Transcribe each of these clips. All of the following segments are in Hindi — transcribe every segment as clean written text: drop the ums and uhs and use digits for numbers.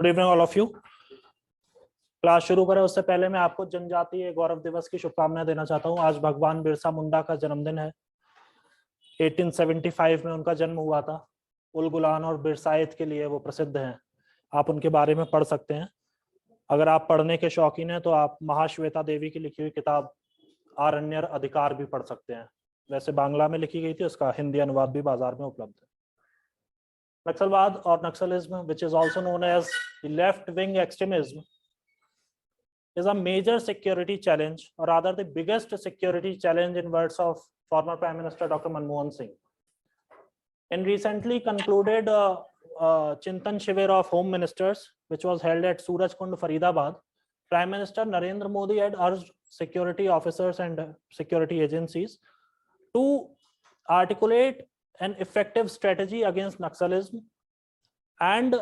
Good evening all of you. Class शुरू करें उससे पहले मैं आपको जनजातीय गौरव दिवस की शुभकामनाएं देना चाहता हूं। आज भगवान बिरसा मुंडा का जन्मदिन है। 1875 में उनका जन्म हुआ था। उलगुलान और बिरसाइत के लिए वो प्रसिद्ध हैं। आप उनके बारे में पढ़ सकते हैं। अगर आप पढ़ने के शौकीन हैं तो आप महाश्वेता देवी की लिखी हुई किताब आरण्यक अधिकार भी पढ़ सकते हैं। वैसे बांग्ला में लिखी गई थी, उसका हिंदी अनुवाद भी बाजार में उपलब्ध है। नक्सलवाद और Naxalism, which is also known as the left-wing extremism, is a major security challenge, or rather the biggest security challenge in words of former Prime Minister Dr. Manmohan Singh. In recently concluded Chintan Shivir of Home Ministers, which was held at Surajkund, Faridabad, Prime Minister Narendra Modi had urged security officers and security agencies to articulate an effective strategy against Naxalism and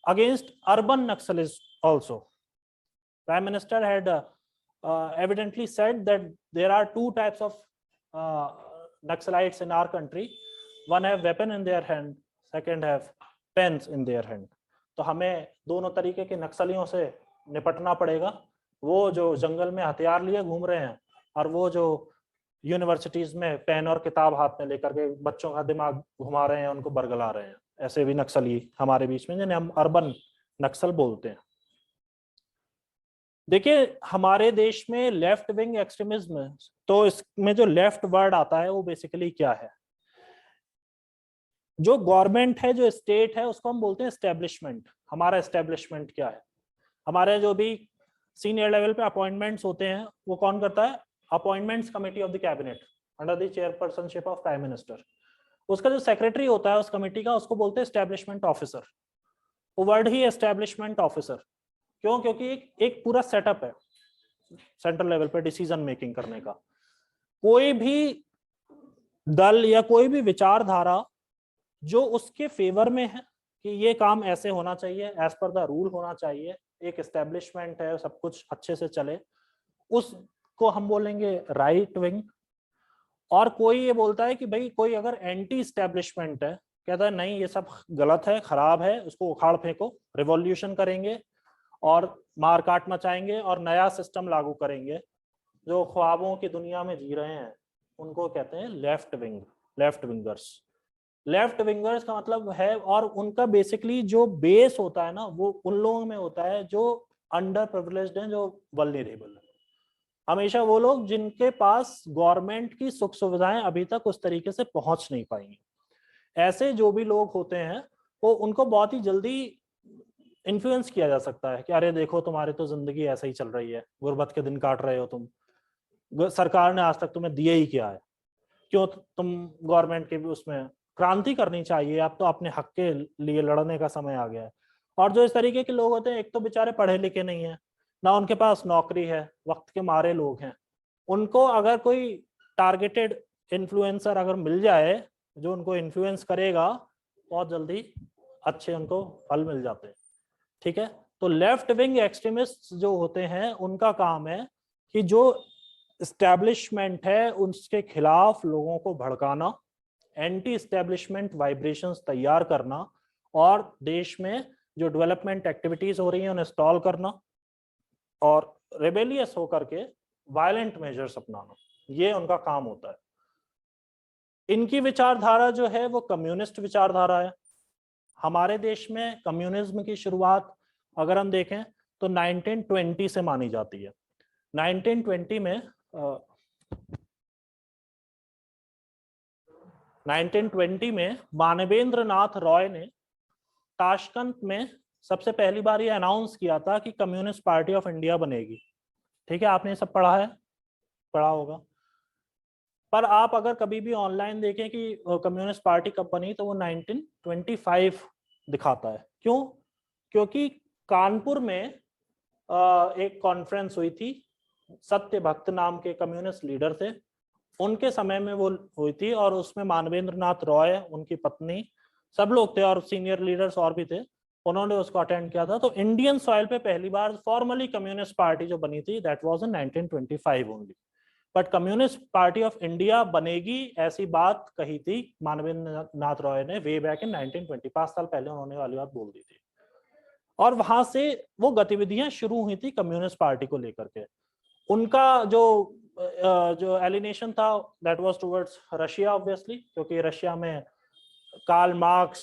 against urban Naxalism also. Prime Minister had evidently said that there are two types of Naxalites in our country. One have weapon in their hand, second have pens in their hand. तो हमें दोनों तरीके के नक्सलियों से निपटना पड़ेगा। वो जो जंगल में हथियार लिए घूम रहे हैं और वो जो यूनिवर्सिटीज में पेन और किताब हाथ में लेकर के बच्चों का दिमाग घुमा रहे हैं, उनको बरगला रहे हैं। ऐसे भी नक्सली हमारे बीच में, जिन्हें हम अर्बन नक्सल बोलते हैं। देखिए, हमारे देश में लेफ्ट विंग एक्सट्रीमिज्म, तो इसमें जो लेफ्ट वर्ड आता है वो बेसिकली क्या है? जो गवर्नमेंट है, जो स्टेट है, उसको हम बोलते हैं एस्टेब्लिशमेंट। हमारा एस्टेब्लिशमेंट क्या है? हमारे जो भी सीनियर लेवल पे अपॉइंटमेंट्स होते हैं वो कौन करता है? Appointments committee of the cabinet under the chairpersonship of prime minister. उसका जो सेक्रेटरी होता है उस कमेटी का, उसको बोलते हैं एस्टेब्लिशमेंट ऑफिसर। वो वर्ड ही एस्टेब्लिशमेंट ऑफिसर क्यों? क्योंकि एक पूरा सेटअप है सेंट्रल लेवल पे डिसीजन मेकिंग करने का। कोई भी दल या कोई भी विचारधारा जो उसके फेवर में है कि ये काम ऐसे होना चाहिए, एज पर द रूल होना चाहिए, एक एस्टेब्लिशमेंट है, सब कुछ अच्छे से चले, उसको हम बोलेंगे राइट विंग। और कोई ये बोलता है कि भाई कोई अगर एंटी एस्टेब्लिशमेंट है, कहता है नहीं ये सब गलत है, खराब है, उसको उखाड़ फेंको, रिवॉल्यूशन करेंगे और मारकाट मचाएंगे और नया सिस्टम लागू करेंगे, जो ख्वाबों की दुनिया में जी रहे हैं, उनको कहते हैं left wing, left wingers. Left wingers का मतलब है, और उनका बेसिकली जो बेस होता है ना, वो उन लोगों में होता है जो अंडर प्रिविलेज्ड हैं, जो वल्नरेबल है। हमेशा वो लोग जिनके पास गवर्नमेंट की सुख सुविधाएं अभी तक उस तरीके से पहुंच नहीं पाई। ऐसे जो भी लोग होते हैं वो उनको बहुत ही जल्दी इन्फ्लुएंस किया जा सकता है कि अरे देखो तुम्हारी तो जिंदगी ऐसे ही चल रही है, गुर्बत के दिन काट रहे हो तुम, सरकार ने आज तक तुम्हें दिया ही क्या है, क्यों तुम गवर्नमेंट के भी उसमें क्रांति करनी चाहिए, अब तो अपने हक के लिए लड़ने का समय आ गया है। और जो इस तरीके के लोग होते हैं, एक तो बेचारे पढ़े लिखे नहीं है, ना उनके पास नौकरी है, वक्त के मारे लोग हैं, उनको अगर कोई टारगेटेड इन्फ्लुएंसर अगर मिल जाए जो उनको इन्फ्लुएंस करेगा, बहुत जल्दी अच्छे उनको फल मिल जाते हैं। ठीक है, तो लेफ्ट विंग एक्सट्रीमिस्ट जो होते हैं उनका काम है कि जो एस्टेब्लिशमेंट है उसके खिलाफ लोगों को भड़काना, एंटी एस्टेब्लिशमेंट वाइब्रेशंस तैयार करना, और देश में जो डेवलपमेंट एक्टिविटीज हो रही हैं उन्हें स्टॉल करना, और रेबेलियस होकर के वायलेंट मेजर्स अपनाना, ये उनका काम होता है। इनकी विचारधारा जो है वो कम्युनिस्ट विचारधारा है। हमारे देश में कम्युनिज्म की शुरुआत अगर हम देखें तो 1920 से मानी जाती है। 1920 में 1920 में मानवेंद्र नाथ रॉय ने ताशकंद में सबसे पहली बार ये अनाउंस किया था कि कम्युनिस्ट पार्टी ऑफ इंडिया बनेगी। ठीक है, आपने ये सब पढ़ा है, पढ़ा होगा। पर आप अगर कभी भी ऑनलाइन देखें कि कम्युनिस्ट पार्टी कब बनी, तो वो 1925 दिखाता है। क्यों? क्योंकि कानपुर में एक कॉन्फ्रेंस हुई थी, सत्य भक्त नाम के कम्युनिस्ट लीडर थे, उनके समय में वो हुई थी, और उसमें मानवेंद्र नाथ रॉय, उनकी पत्नी, सब लोग थे, और सीनियर लीडर्स और भी थे, उन्होंने उसको अटेंड किया था। तो इंडियन सॉइल पे पहली बार फॉर्मली कम्युनिस्ट पार्टी जो बनी थी, that was in 1925 only. But communist party of India बनेगी ऐसी बात कही थी मानवेंद्र नाथ रॉय ने वे बैक इन 1920, 5 साल पहले उन्होंने वाली बात बोल दी थी। और वहां से वो गतिविधियां शुरू हुई थी कम्युनिस्ट पार्टी को लेकर के। उनका जो एलिनेशन था that was towards Russia obviously, क्योंकि रशिया में कार्ल मार्क्स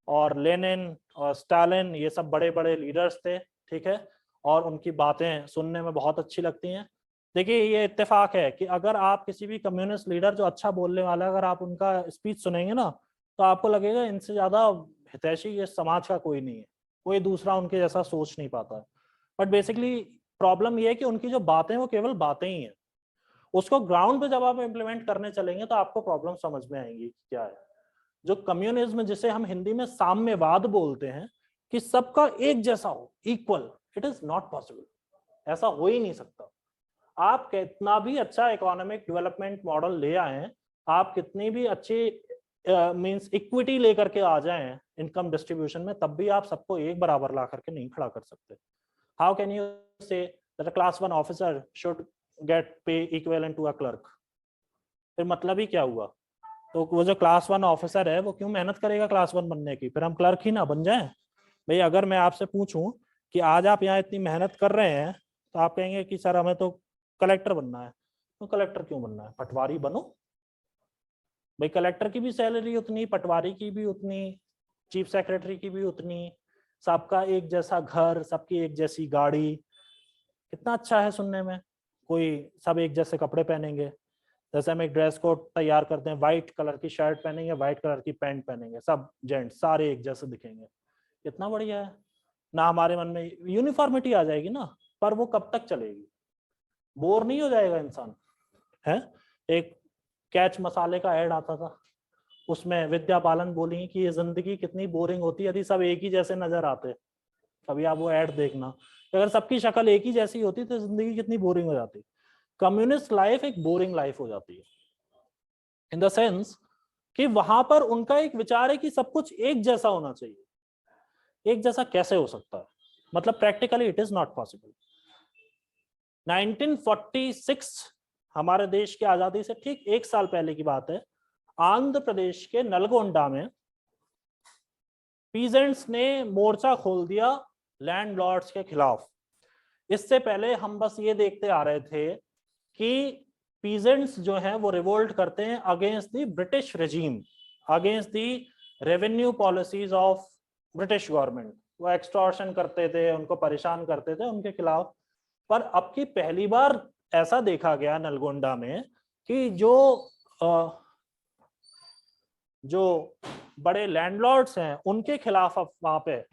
और लेनिन और स्टालिन ये सब बड़े बड़े लीडर्स थे, ठीक है, और उनकी बातें सुनने में बहुत अच्छी लगती हैं। देखिए ये इत्तेफाक है कि अगर आप किसी भी कम्युनिस्ट लीडर जो अच्छा बोलने वाला है, अगर आप उनका स्पीच सुनेंगे ना, तो आपको लगेगा इनसे ज्यादा हितैषी ये समाज का कोई नहीं है, कोई दूसरा उनके जैसा सोच नहीं पाता है। बट बेसिकली प्रॉब्लम ये है कि उनकी जो बातें वो केवल बातें ही हैं, उसको ग्राउंड पे जब आप इम्प्लीमेंट करने चलेंगे तो आपको प्रॉब्लम समझ में आएंगी क्या है। जो कम्युनिज्म, जिसे हम हिंदी में साम्यवाद बोलते हैं, कि सबका एक जैसा हो, equal, it is not possible, ऐसा हो ही नहीं सकता। आप कितना भी अच्छा इकोनॉमिक डेवलपमेंट मॉडल ले आए, आप कितनी भी अच्छी मींस इक्विटी लेकर के आ जाएं इनकम डिस्ट्रीब्यूशन में, तब भी आप सबको एक बराबर ला करके नहीं खड़ा कर सकते। How can you say that a class 1 officer should get पे इक्विवेलेंट टू अ क्लर्क? फिर मतलब ही क्या हुआ? तो वो जो क्लास 1 ऑफिसर है वो क्यों मेहनत करेगा क्लास 1 बनने की? फिर हम क्लर्क ही ना बन जाएं? भाई अगर मैं आपसे पूछूं कि आज आप यहाँ इतनी मेहनत कर रहे हैं, तो आप कहेंगे कि सर हमें तो कलेक्टर बनना है। तो कलेक्टर क्यों बनना है? पटवारी बनो। भाई कलेक्टर की भी सैलरी उतनी, पटवारी की भी उतनी, चीफ सेक्रेटरी की भी उतनी, सबका एक जैसा घर, सबकी एक जैसी गाड़ी, कितना अच्छा है सुनने में। कोई सब एक जैसे कपड़े पहनेंगे, जैसे हम एक ड्रेस कोड तैयार करते हैं, व्हाइट कलर की शर्ट पहनेंगे, व्हाइट कलर की पैंट पहनेंगे, सब जेंट्स सारे एक जैसे दिखेंगे, कितना बढ़िया है ना। हमारे मन में यूनिफॉर्मिटी आ जाएगी ना, पर वो कब तक चलेगी? बोर नहीं हो जाएगा इंसान? है एक कैच मसाले का ऐड आता था, उसमें विद्या बालन बोली कि ये जिंदगी कितनी बोरिंग होती यदि सब एक ही जैसे नजर आते। कभी आप वो ऐड देखना, अगर सबकी शक्ल एक ही जैसी होती तो जिंदगी कितनी बोरिंग हो जाती। कम्युनिस्ट लाइफ एक बोरिंग लाइफ हो जाती है, इन द सेंस कि वहां पर उनका एक विचार है कि सब कुछ एक जैसा होना चाहिए। एक जैसा कैसे हो सकता है? मतलब practically it is not possible. 1946 हमारे देश की आजादी से ठीक एक साल पहले की बात है, आंध्र प्रदेश के नलगोंडा में पीजेंट्स ने मोर्चा खोल दिया लैंडलॉर्ड्स के खिलाफ। इससे पहले हम बस ये देखते आ रहे थे कि पीजेंट्स जो हैं वो रिवोल्ट करते हैं against the British regime, against the revenue policies of British government. वो एक्सटॉर्शन करते थे, उनको परेशान करते थे, उनके खिलाफ। पर अब की पहली बार ऐसा देखा गया नलगोंडा में कि जो बड़े लैंडलॉर्ड्स हैं उनके खिलाफ अब वहां पे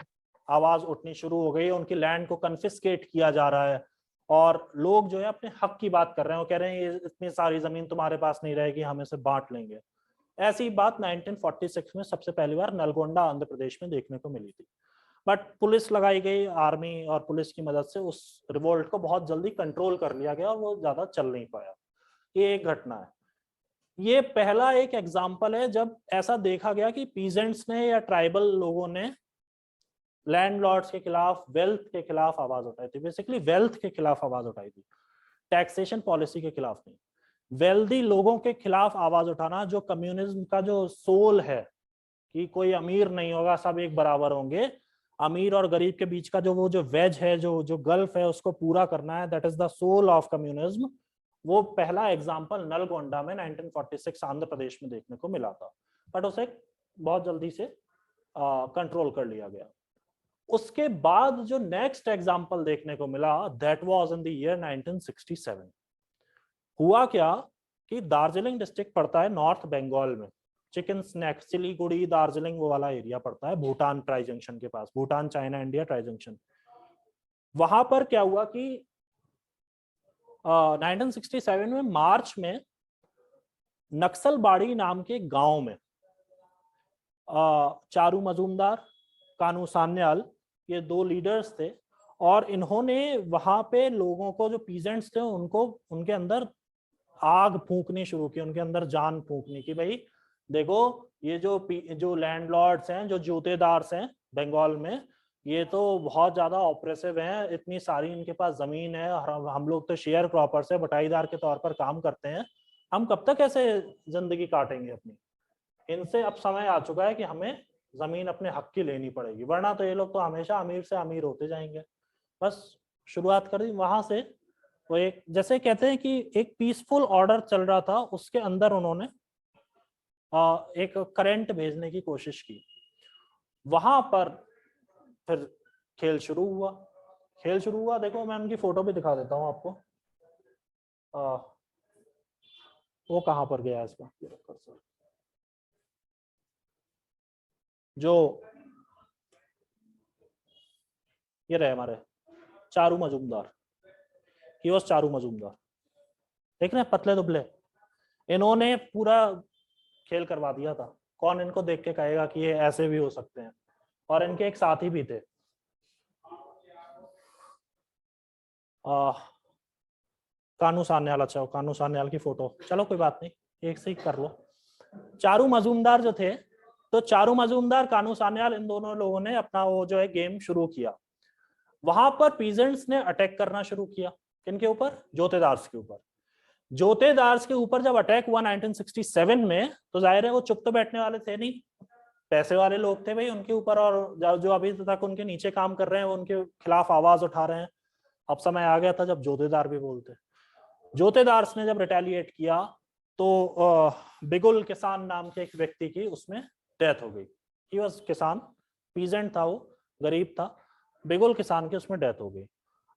आवाज उठनी शुरू हो गई है, उनकी लैंड को कन्फिस्केट किया जा रहा है, और लोग जो है अपने हक की बात कर रहे हैं। वो कह रहे हैं ये इतनी सारी जमीन तुम्हारे पास नहीं रहेगी, हम इसे बांट लेंगे। ऐसी बात 1946 में सबसे पहली बार नलगोंडा आंध्र प्रदेश में देखने को मिली थी। बट पुलिस लगाई गई, आर्मी और पुलिस की मदद से उस रिवोल्ट को बहुत जल्दी कंट्रोल कर लिया गया और वो ज्यादा चल नहीं पाया। ये एक घटना है। ये पहला एक एग्जाम्पल है जब ऐसा देखा गया कि पीजेंट्स ने या ट्राइबल लोगों ने लैंडलॉर्ड्स के खिलाफ, वेल्थ के खिलाफ आवाज उठाई थी। बेसिकली वेल्थ के खिलाफ आवाज उठाई थी, टैक्सेशन पॉलिसी के खिलाफ नहीं। वेल्दी लोगों के खिलाफ आवाज उठाना, जो कम्युनिज्म का जो सोल है कि कोई अमीर नहीं होगा, सब एक बराबर होंगे, अमीर और गरीब के बीच का जो वेज है, जो गल्फ है, उसको पूरा करना है, that is the soul of communism. वो पहला एग्जाम्पल नलगोंडा में 1946 आंध्र प्रदेश में देखने को मिला था, बट उसे बहुत जल्दी से कंट्रोल कर लिया गया। उसके बाद जो नेक्स्ट एग्जाम्पल देखने को मिला, that was in the year 1967। हुआ क्या कि दार्जिलिंग डिस्ट्रिक्ट पड़ता है नॉर्थ बंगाल में, चिकन स्नैक, सिलीगुड़ी, दार्जिलिंग वो वाला एरिया पड़ता है, भूटान ट्राई जंक्शन के पास, Bhutan China India tri junction. वहां पर क्या हुआ कि 1967 में मार्च में नक्सलबाड़ी नाम के गांव में चारू मजूमदार, कानू सान्याल, ये दो लीडर्स थे, और इन्होंने वहां पे लोगों को, जो पीजेंट्स थे, उनको उनके अंदर आग फूंकनी शुरू की, उनके अंदर जान फूंकनी की। भाई देखो, ये जो लैंडलॉर्ड्स हैं, जो जूतेदार्स हैं बंगाल में, ये तो बहुत ज्यादा ऑपरेसिव हैं, इतनी सारी इनके पास जमीन है, और हम लोग तो शेयर क्रॉपर्स है, बटाईदार के तौर पर काम करते हैं, हम कब तक ऐसे जिंदगी काटेंगे अपनी? इनसे अब समय आ चुका है कि हमें जमीन अपने हक की लेनी पड़ेगी, वरना तो ये लोग तो हमेशा अमीर से अमीर होते जाएंगे। बस शुरुआत कर दी वहां से। वो एक जैसे कहते हैं कि एक पीसफुल ऑर्डर चल रहा था, उसके अंदर उन्होंने एक करंट भेजने की कोशिश की। वहां पर फिर खेल शुरू हुआ। खेल शुरू हुआ, देखो मैं उनकी फोटो भी दिखा देता हूँ आपको। वो कहाँ पर गया इसका जो ये रहे हमारे चारू मजूमदार, चारू मजूमदार, देख रहे हैं, पतले दुबले। इन्होंने पूरा खेल करवा दिया था। कौन इनको देख के कहेगा कि ये ऐसे भी हो सकते हैं। और इनके एक साथी भी थे, कानू सान्याल। अच्छा, कानू सान्याल की फोटो, चलो कोई बात नहीं, एक से ही कर लो। चारू मजूमदार जो थे, तो चारू मजूमदार, कानू सान्याल, इन दोनों लोगों ने अपना वो जो है गेम शुरू किया। वहां पर पीजेंट्स ने अटैक करना शुरू किया। किनके ऊपर? जोतेदार्स के ऊपर। जोतेदार्स के ऊपर जब अटैक हुआ 1967 में, तो जाहिर है वो चुप तो बैठने वाले थे नहीं, पैसे वाले लोग थे भाई उनके ऊपर, और जो अभी तक उनके नीचे काम कर रहे हैं वो उनके खिलाफ आवाज उठा रहे हैं। अब समय आ गया था जब जोतेदार भी बोलते। जोतेदार्स ने जब रिटेलिएट किया तो बिगुल किसान नाम के एक व्यक्ति की उसमें डेथ हो गई। ही वाज किसान, पीजेंट था, वो गरीब था। बिगुल किसान की उसमें डेथ हो गई।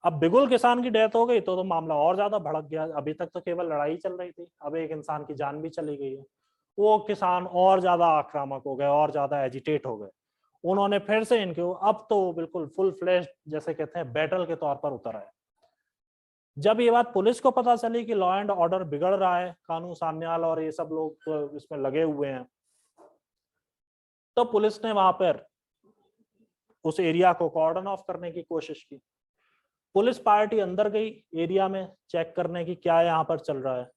अब बिगुल किसान की डेथ हो गई तो मामला और ज्यादा भड़क गया। अभी तक तो केवल लड़ाई चल रही थी, अब एक इंसान की जान भी चली गई है। वो किसान और ज्यादा आक्रामक हो गए, और ज्यादा एजिटेट हो गए। उन्होंने फिर से इनके, अब तो बिल्कुल फुल फ्लैश जैसे कहते हैं बैटल के तौर पर उतर आए। जब ये बात पुलिस को पता चली कि लॉ एंड ऑर्डर बिगड़ रहा है, कानू सान्याल और ये सब लोग तो इसमें लगे हुए हैं, तो पुलिस ने वहां पर उस एरिया को कॉर्डन ऑफ करने की कोशिश की। पुलिस पार्टी अंदर गई एरिया में चेक करने की क्या यहाँ पर चल रहा है।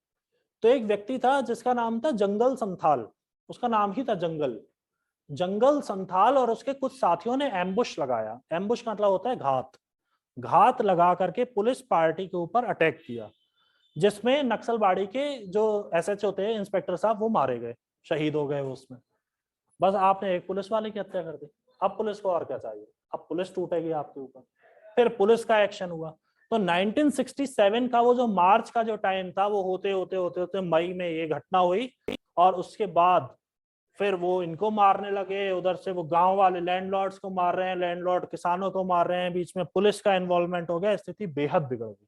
तो एक व्यक्ति था जिसका नाम था जंगल संथाल, उसका नाम ही था जंगल, जंगल संथाल, और उसके कुछ साथियों ने एम्बुश लगाया। एम्बुश का मतलब होता है घात। घात लगा करके पुलिस पार्टी के ऊपर अटैक किया, जिसमें नक्सलबाड़ी के जो एसएचओ थे, इंस्पेक्टर साहब, वो मारे गए, शहीद हो गए वो उसमें। बस आपने एक पुलिस वाले की हत्या कर दी। अब पुलिस को और क्या चाहिए? अब पुलिस टूटेगी आपके ऊपर। फिर पुलिस का एक्शन हुआ। तो 1967 का वो जो मार्च का जो टाइम था, वो होते होते होते होते मई में ये घटना हुई। और उसके बाद फिर वो इनको मारने लगे, उधर से वो गांव वाले लैंडलॉर्ड्स को मार रहे हैं, लैंडलॉर्ड किसानों को मार रहे हैं, बीच में पुलिस का इन्वॉल्वमेंट हो गया, स्थिति बेहद बिगड़ गई।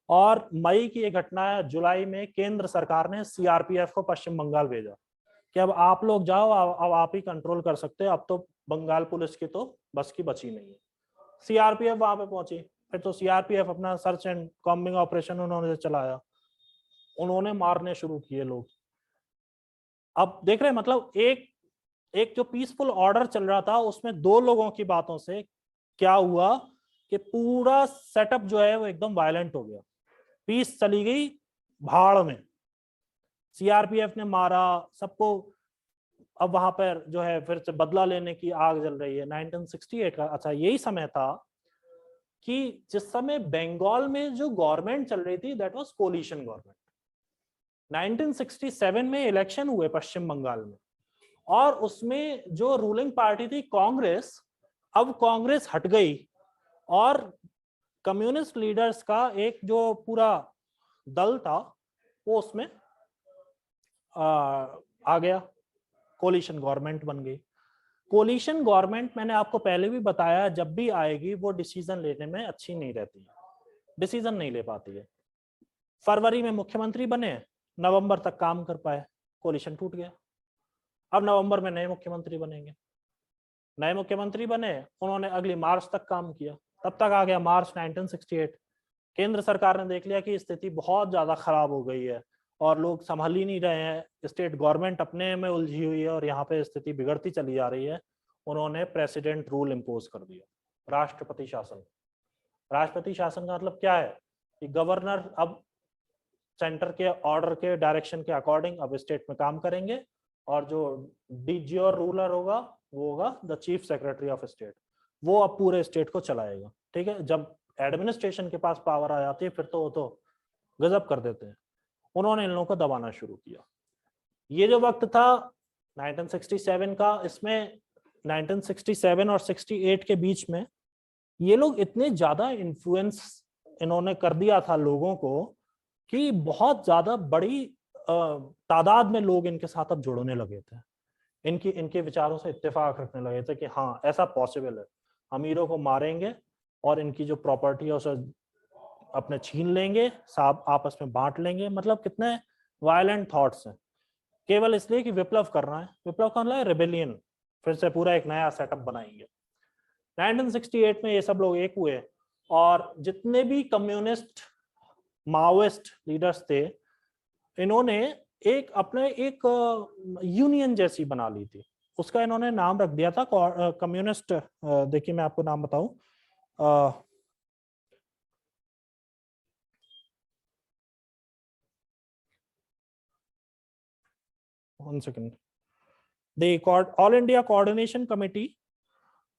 और मई की ये घटना है, जुलाई में केंद्र सरकार ने सीआरपीएफ को पश्चिम बंगाल भेजा कि अब आप लोग जाओ, अब आप ही कंट्रोल कर सकते हो, अब तो बंगाल पुलिस की तो बस की बची नहीं है। सीआरपीएफ वहां पे पहुंची, फिर तो सीआरपीएफ अपना सर्च एंड कॉम्बिंग ऑपरेशन उन्होंने चलाया, उन्होंने मारने शुरू किए लोग। अब देख रहे हैं, मतलब एक एक जो पीसफुल ऑर्डर चल रहा था, उसमें दो लोगों की बातों से क्या हुआ कि पूरा सेटअप जो है वो एकदम वायलेंट हो गया। पीस चली गई भाड़ में, सीआरपीएफ ने मारा सबको। अब वहां पर जो है फिर से बदला लेने की आग जल रही है। 1968 का, अच्छा यही समय था कि जिस समय बंगाल में जो गवर्नमेंट चल रही थी, दैट वाज कोलिशन गवर्नमेंट। 1967 में इलेक्शन हुए पश्चिम बंगाल में, और उसमें जो रूलिंग पार्टी थी कांग्रेस, अब कांग्रेस हट गई और कम्युनिस्ट लीडर्स का एक जो पूरा दल था वो उसमें आ गया, कोलिशन गवर्नमेंट बन गई। कोलिशन गवर्नमेंट, मैंने आपको पहले भी बताया, जब भी आएगी वो डिसीजन लेने में अच्छी नहीं रहती है, डिसीजन नहीं ले पाती है। फरवरी में मुख्यमंत्री बने, नवंबर तक काम कर पाए, कोलिशन टूट गया। अब नवंबर में नए मुख्यमंत्री बनेंगे, नए मुख्यमंत्री बने, उन्होंने अगली मार्च तक काम किया, तब तक आ गया मार्च 1968। केंद्र सरकार ने देख लिया कि स्थिति बहुत ज्यादा खराब हो गई है और लोग संभाल ही नहीं रहे हैं, स्टेट गवर्नमेंट अपने में उलझी हुई है और यहाँ पे स्थिति बिगड़ती चली जा रही है। उन्होंने प्रेसिडेंट रूल इम्पोज कर दिया, राष्ट्रपति शासन। राष्ट्रपति शासन का मतलब क्या है कि गवर्नर अब सेंटर के ऑर्डर के डायरेक्शन के अकॉर्डिंग अब स्टेट में काम करेंगे, और जो डीजी और रूलर होगा वो होगा the chief secretary of state, वो अब पूरे स्टेट को चलाएगा। ठीक है, जब एडमिनिस्ट्रेशन के पास पावर आ जाती है फिर तो वो तो गजब कर देते हैं। उन्होंने इन लोगों को दबाना शुरू किया। ये जो वक्त था 1967 का, इसमें 1967 और 68 के बीच में ये लोग इतने ज्यादा इन्फ्लुएंस इन्होंने कर दिया था लोगों को कि बहुत ज्यादा बड़ी तादाद में लोग इनके साथ अब जुड़ने लगे थे, इनके विचारों से इत्तेफाक रखने लगे थे कि हाँ ऐसा पॉसिबल है, अमीरों को मारेंगे और इनकी जो प्रॉपर्टी है उसे अपने छीन लेंगे, सब आपस में बांट लेंगे। मतलब कितने वायलेंट थॉट्स हैं, केवल इसलिए कि विप्लव करना है। विप्लव करना है, रेबेलियन, फिर से पूरा एक नया सेटअप बनाएंगे। 1968 में ये सब लोग एक हुए और जितने भी कम्युनिस्ट माओइस्ट लीडर्स थे इन्होंने एक अपने एक यूनियन जैसी बना ली थी। उसका इन्होंने नाम रख दिया था कम्युनिस्ट, देखिए मैं आपको नाम बताऊं, 1 second, all India coordination committee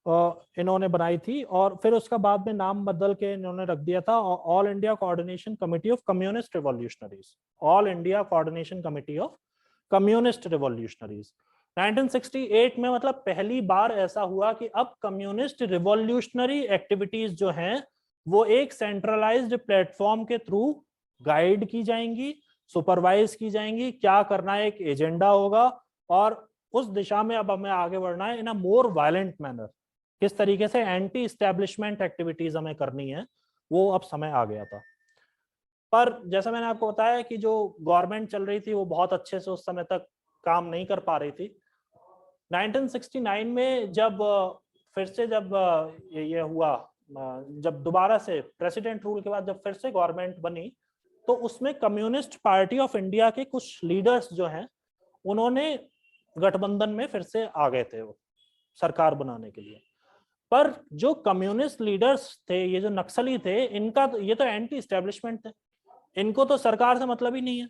इन्होंने बनाई थी और फिर उसका बाद में नाम बदल के इन्होंने रख दिया था all India coordination committee of communist revolutionaries, all India coordination committee of communist revolutionaries. 1968 में मतलब पहली बार ऐसा हुआ कि अब कम्युनिस्ट रिवॉल्यूशनरी एक्टिविटीज जो हैं वो एक सेंट्रलाइज्ड प्लेटफॉर्म के थ्रू गाइड की जाएंगी, सुपरवाइज की जाएंगी, क्या करना है एक एजेंडा होगा और उस दिशा में अब हमें आगे बढ़ना है इन अ मोर वायलेंट मैनर। किस तरीके से एंटी इस्टेब्लिशमेंट एक्टिविटीज हमें करनी है वो अब समय आ गया था। पर जैसा मैंने आपको बताया कि जो गवर्नमेंट चल रही थी वो बहुत अच्छे से उस समय तक काम नहीं कर पा रही थी। 1969 में जब फिर से जब ये हुआ, जब दोबारा से प्रेसिडेंट रूल के बाद जब फिर से गवर्नमेंट बनी तो उसमें कम्युनिस्ट पार्टी ऑफ इंडिया के कुछ लीडर्स जो हैं उन्होंने गठबंधन में फिर से आ गए थे वो सरकार बनाने के लिए। पर जो कम्युनिस्ट लीडर्स थे, ये जो नक्सली थे, इनका ये तो एंटी इस्टेब्लिशमेंट थे, इनको तो सरकार से मतलब ही नहीं है।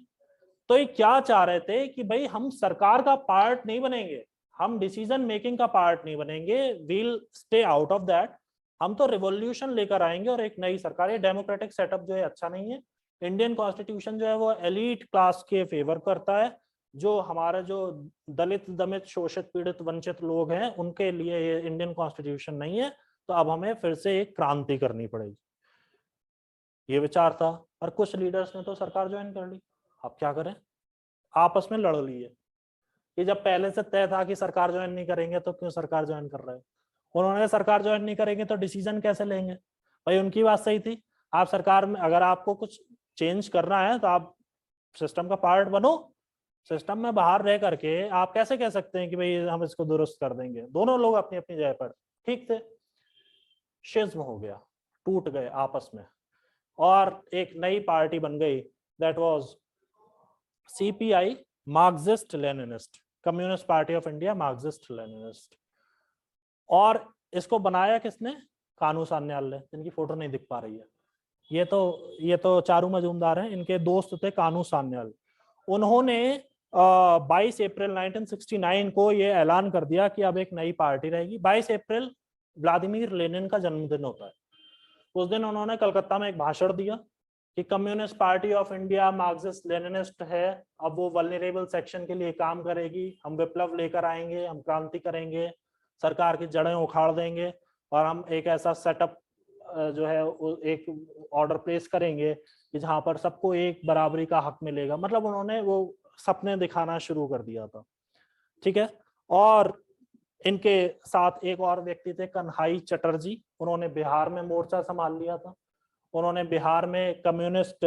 तो ये क्या चाह रहे थे कि भाई हम सरकार का पार्ट नहीं बनेंगे, हम डिसीजन मेकिंग का पार्ट नहीं बनेंगे, we'll stay out of that, हम तो रिवॉल्यूशन लेकर आएंगे और एक नई सरकार। ये डेमोक्रेटिक सेटअप जो है अच्छा नहीं है। इंडियन कॉन्स्टिट्यूशन जो है वो एलीट क्लास के फेवर करता है, जो हमारे जो दलित दमित शोषित पीड़ित वंचित लोग हैं उनके लिए ये इंडियन कॉन्स्टिट्यूशन नहीं है। तो अब हमें फिर से एक क्रांति करनी पड़ेगी, ये विचार था। और कुछ लीडर्स ने तो सरकार ज्वाइन कर ली। अब क्या करें, आपस में लड़ लिए कि जब पहले से तय था कि सरकार ज्वाइन नहीं करेंगे तो क्यों सरकार ज्वाइन कर रहे हैं। उन्होंने सरकार ज्वाइन नहीं करेंगे तो डिसीजन कैसे लेंगे। भाई उनकी बात सही थी, आप सरकार में अगर आपको कुछ चेंज करना है तो आप सिस्टम का पार्ट बनो, सिस्टम में बाहर रह करके आप कैसे कह सकते हैं कि भाई हम इसको दुरुस्त कर देंगे। दोनों लोग अपनी अपनी जगह पर ठीक थे, शिज्म हो गया, टूट गए आपस में और एक नई पार्टी बन गई, that was CPI, Marxist Leninist, communist party of India Marxist Leninist. और इसको बनाया किसने, कानू सान्याल ने, जिनकी फोटो नहीं दिख पा रही है। ये तो चारू मजूमदार हैं, इनके दोस्त थे कानू सान्याल। उन्होंने 22 अप्रैल 1969 को ये ऐलान कर दिया कि अब एक नई पार्टी रहेगी। 22 अप्रैल व्लादिमीर लेनिन का जन्मदिन होता है। उस दिन उन्होंने कलकत्ता में एक भाषण दिया कि communist party of India Marxist Leninist है, अब वो वल्नरेबल सेक्शन के लिए काम करेगी, हम विप्लव लेकर आएंगे, हम क्रांति करेंगे, सरकार की जड़ें उखाड़ देंगे और हम एक ऐसा सेटअप जो है एक ऑर्डर प्लेस करेंगे कि जहां पर सबको एक बराबरी का हक मिलेगा। मतलब उन्होंने वो सपने दिखाना शुरू कर दिया था, ठीक है। और इनके साथ एक और व्यक्ति थे, कन्हाई चटर्जी, उन्होंने बिहार में मोर्चा संभाल लिया था। उन्होंने बिहार में कम्युनिस्ट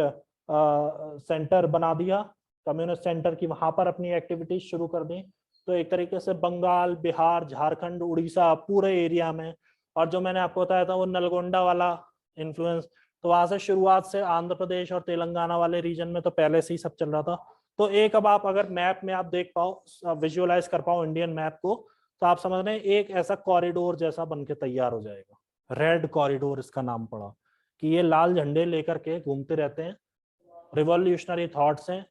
सेंटर बना दिया, कम्युनिस्ट सेंटर की वहां पर अपनी एक्टिविटीज शुरू कर दी। तो एक तरीके से बंगाल, बिहार, झारखंड, उड़ीसा पूरे एरिया में, और जो मैंने आपको बताया था वो नलगोंडा वाला इन्फ्लुएंस, तो वहां से शुरुआत से आंध्र प्रदेश और तेलंगाना वाले रीजन में तो पहले से ही सब चल रहा था। तो एक अब आप अगर मैप में आप देख पाओ, विजुअलाइज कर पाओ इंडियन मैप को, तो आप समझ रहे हैं एक ऐसा कॉरिडोर जैसा बन के तैयार हो जाएगा। रेड कॉरिडोर इसका नाम पड़ा कि ये लाल झंडे लेकर के घूमते रहते हैं, रिवॉल्यूशनरी थॉट्स हैं।